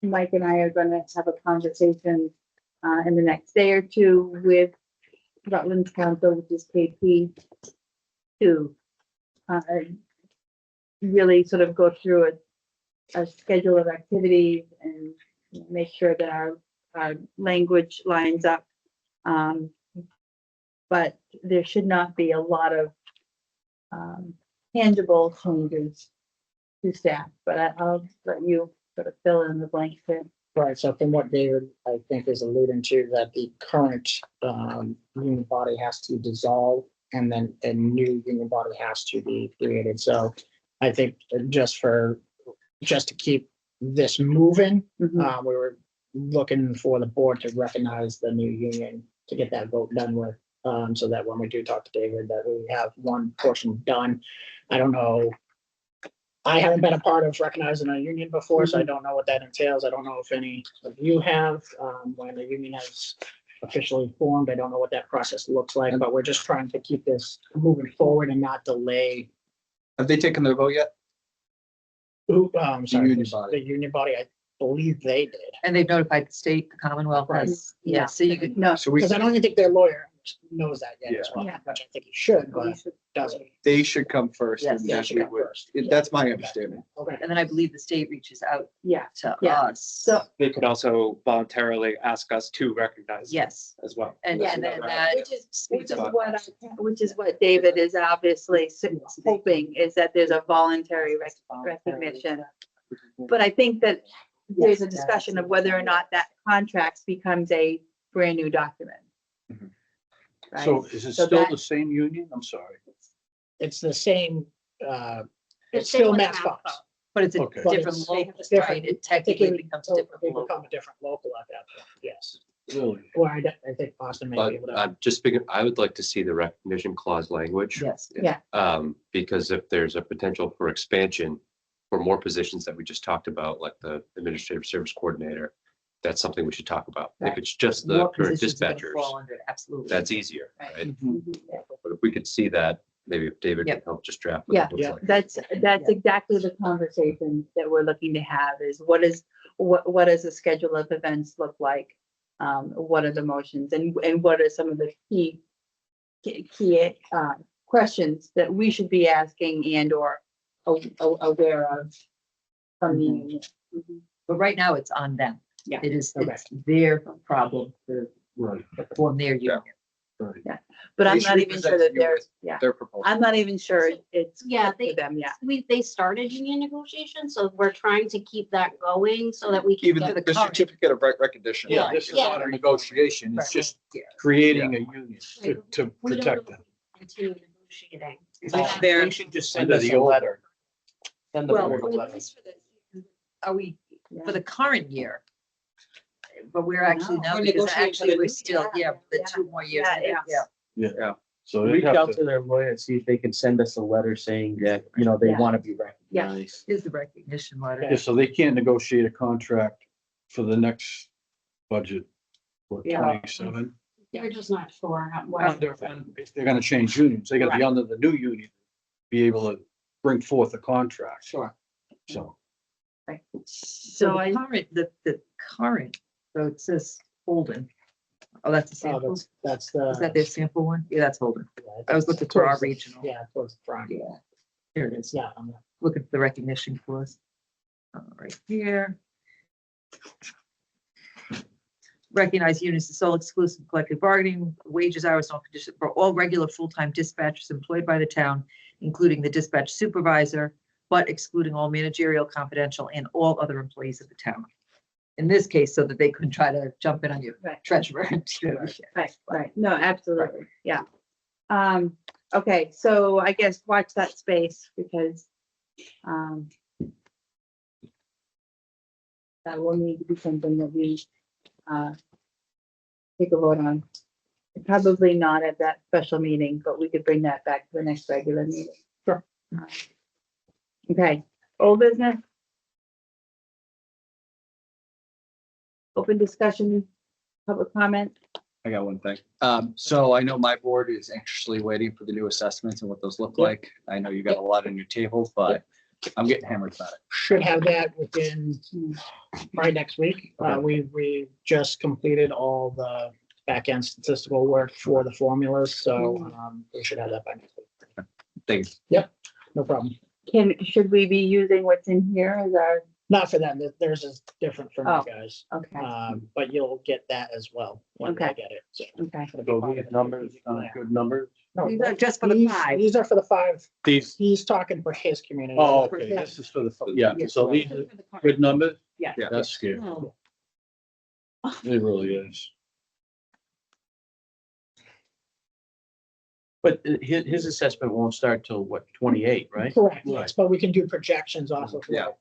Mike and I are going to have a conversation in the next day or two with Rutland Council, which is KP, to really sort of go through a schedule of activities and make sure that our language lines up But there should not be a lot of tangible changes to staff, but I'll let you sort of fill in the blanks there. Right, so from what David, I think, is alluding to, that the current union body has to dissolve and then a new union body has to be created. So I think just to keep this moving, we were looking for the board to recognize the new union to get that vote done with. So that when we do talk to David, that we have one portion done. I don't know. I haven't been a part of recognizing a union before, so I don't know what that entails. I don't know if any of you have, when the union has officially formed. I don't know what that process looks like, but we're just trying to keep this moving forward and not delay. Have they taken their vote yet? Sorry, union body. the union body, I believe they did. And they've notified the state, the Commonwealth has, yeah, so you could. No, So we, Because I don't even think their lawyer knows that yet as well, Yeah. which I think he should, but doesn't. they should come first. Yes, and they then should we come would- first. That's my understanding. Okay. And then I believe the state reaches out yeah, to Yeah. us. so, They could also voluntarily ask us to recognize. them Yes, As well. and then that. which is what David is obviously hoping, is that there's a voluntary recognition. But I think that there's a discussion of whether or not that contract becomes a brand new document. Mhm. Right? So is it So still that- the same union? I'm sorry. It's the same, it's same still with Mass Mass Fox. Fox. But it's a Okay. But different it's- local, it's different. right? It I think technically it becomes a different they local. become a different local at that point, yes. Really? Or I think Austin may But be able to. I'm just thinking, I would like to see the recognition clause language. Yes. Yeah. Because if there's a potential for expansion for more positions that we just talked about, like the administrative service coordinator, that's something we should talk about. If Right. it's just the More current positions are gonna dispatchers, fall under it, absolutely. that's easier, Right. right? Mhm. But if we could see that, maybe if David can Yep. help just draft. what Yeah, it looks like. that's exactly the conversation that we're looking to have, is what does the schedule of events look like? What are the motions, and what are some of the key questions that we should be asking and or aware of from the union? But right now it's on them. Yeah. It is, Okay. it's their problem to Right. form their union. Right. But I'm They not should even sure present that you they're, with yeah, Their proposal. I'm not even sure it's. Yeah, up to them yet. They started union negotiations, so we're trying to keep that going so that we can Even get. the certificate of recognition. Yeah, this is Yeah. not a negotiation. It's Right. just Yeah. creating a union to We don't protect them. Continue negotiating. They should just send Under us the a old- letter. Send the Well, board a at letter. least are we, for the current year? But we're actually now, We're because negotiating actually for the we're new still, year. yeah, the Yeah. 2 more years. Yeah, Yeah. it's- So they Reach have out to, to their lawyer and see if they can send us a letter saying that, they Yeah. want to be recognized. Is the recognition letter. yeah, so they can't negotiate a contract for the next budget for Yeah. 27. We're just not sure what. If they're gonna change unions, they gotta be under the new union, be able to bring forth a contract. Sure. So, So So the I, current, the current, so it says Holden. Oh, that's the Oh, sample. that's Is that their the. sample one? Yeah, that's Holden. yeah, I was think looking for our towards the- regional. Yeah, towards the front. Yeah. Here it is. Yeah, I'm not- Looking for the recognition clause. Right here. Recognize unions as sole exclusive collective bargaining, wages, hours, and all conditions for all regular full-time dispatchers employed by the town, including the dispatch supervisor, but excluding all managerial, confidential, and all other employees of the town. In this case, so that they couldn't try to jump in on your Right. treasurer. right, no, absolutely, yeah. Okay, so I guess watch that space, because that will need to be something that we take a vote on. Probably not at that special meeting, but we could bring that back to the next regular meeting. Sure. Okay, old business? Open discussion, public comment? I got one thing. So I know my board is anxiously waiting for the new assessments and what those look Yep. like. I know you got a lot on your table, but I'm getting hammered about it. Should have that within by next week. We just completed all the back end statistical work for the formulas, so we should have that by next week. Thanks. No problem. Should we be using what's in here as our Not for them, theirs is different from Oh. you guys. Okay. But you'll get that as well when I Okay. get it. So. Okay. So these numbers, good numbers. No, These are just for the these- 5. These are for the 5. These, He's talking for his community. oh, okay, this is for the, yeah, so these are good numbers? Yeah. That's scary. Oh. It really is. But his assessment won't start till what, 28, right? Correct, yes, but we can do projections off of Yeah. what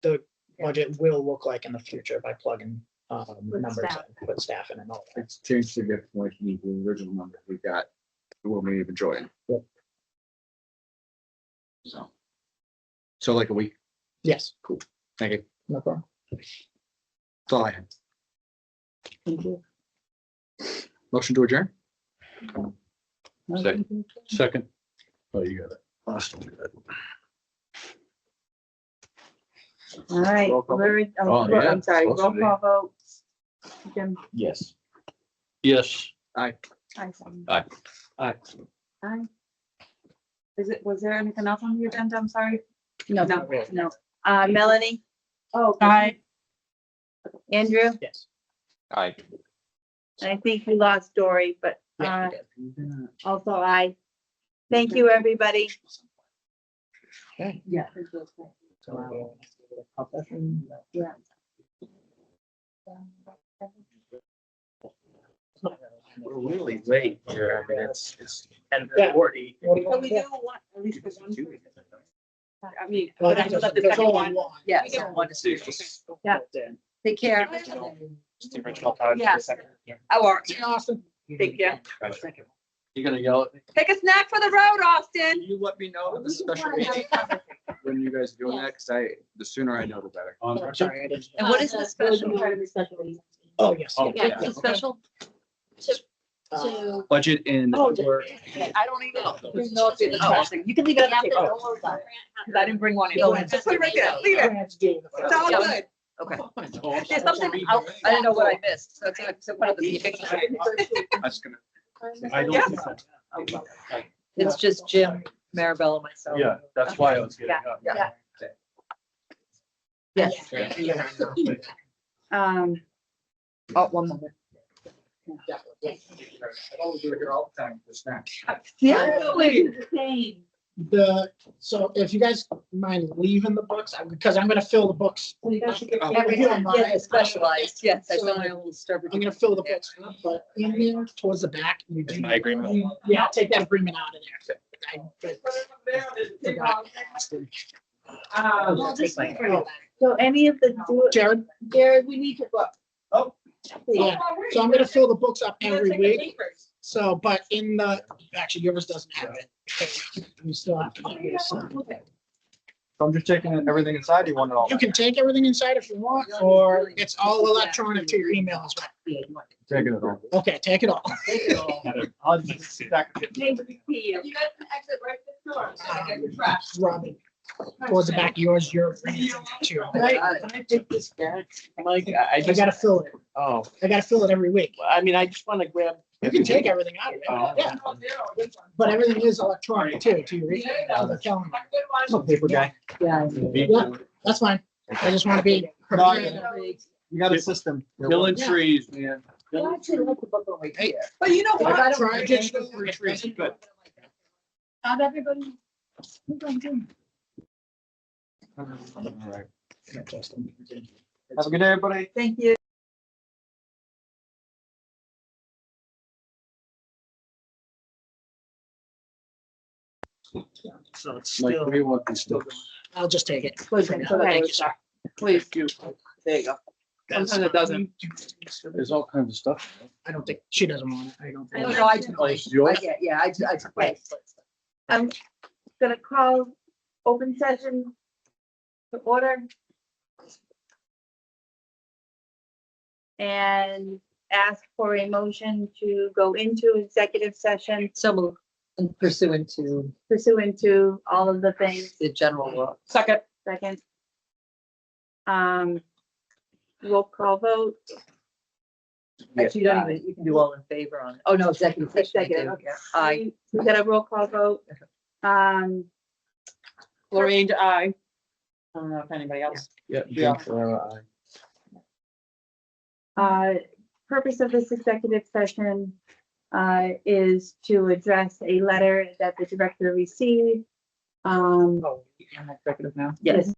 the budget will look like in the future by plugging With numbers staff. in, with staffing and all that. It's changed significantly from the original number we got when we even joined. Yep. So like a week. Yes, Cool. Thank you. no problem. That's all I had. Thank you. Motion to adjourn? Second. Oh, you got it. Awesome. All right, Roll call. we're, Oh, yeah, I'm sorry, supposed roll to be. call vote. Jim. Yes. Yes. Aye. Aye. Aye. Was there anything else on the agenda? I'm sorry. No, no. Melanie? Oh. Aye. Andrew? Yes. Aye. I think we lost Dory, but, Yeah, also I. Thank you, everybody. Okay. Yeah. So, Yeah. We're really late here. I mean, it's 10:40. What do you So want we to do do? one, at least for one. I mean, Well, but I know that the there's second only one, one. yes, I want to see. Yeah. Take care. Just the original time. Yes. How are you? Austin. Take care. You're gonna yell at me? Take a snack for the road, Can Austin. you let me know the special meeting when you guys are doing that? Cause the sooner I know, the better. Oh, sorry, I didn't. And what is the special? Oh, yes. Oh, Yeah, What's the special? Uh, Budget in. Oh, I don't even know if it's special. You can leave it on the table. Because I didn't bring one in. Go ahead. Just put it right there. Leave it. Grant's doing the It's all first. good. Okay. There's something, I didn't know what I missed. So it's part of the meeting. That's gonna. I don't. Yeah. think so. It's just Jim, Maribel, and myself. Yeah, that's why I was getting up. Yeah. Yes. Oh, one moment. I don't do it here all the time for snacks. Yeah. So if you guys mind leaving the books, because I'm gonna fill the books. Yeah, specialized, yes. I found my little stubborn. I'm gonna fill the books up, but in there towards the back. you do- My agreement. Yeah, take that agreement out of there. So any of the, Jared, Jared, we need to book. yeah, so I'm gonna fill the books up every week. So, but in the, actually yours doesn't have it. You still have to do this. I'm just taking everything inside. You want it all? You can take everything inside if you want, or it's all electronic to your email as well. Taking it all. Okay, take it all. I'll just stack it. You guys can exit right this door. So I get your trash. Robin, towards the back of yours, you're too. I take this back? Mike, I I just, gotta fill it. oh, I gotta fill it every week. I mean, I just want to grab. You can take everything out of Oh. it, yeah. But everything is electronic too, to your email, the calendar. I'm a paper guy. Yeah. Yeah, that's fine. I just wanna be. prepared. You got a system. Killing trees, man. I actually like the book over Hey. here. But you know I what? tried digital. Good. how'd everybody? All right. Have a good day, everybody. Thank you. So it's Mike, still, what do you want these still? I'll just take it. Please, for now. okay. Thank you, sir. Please. There you go. Sometimes it doesn't. There's all kinds of stuff. I don't think, she doesn't want it. I don't. I think. don't know, I do. It's yours? I get, yeah, I took my. I'm gonna call open session to order. And ask for a motion to go into executive session So moved and pursuant to pursuant to all of the things. the general law. Second. Second. Roll call vote. Actually, you don't even, you can do all in favor on it. Oh, no, executive session. I Executive, do. okay. Aye. We got a roll call vote. Lorraine, I. I don't know if anybody else. Yeah, Jim Ferrera, aye. Purpose of this executive session is to address a letter that the director received. Oh, I'm executive now. Yes,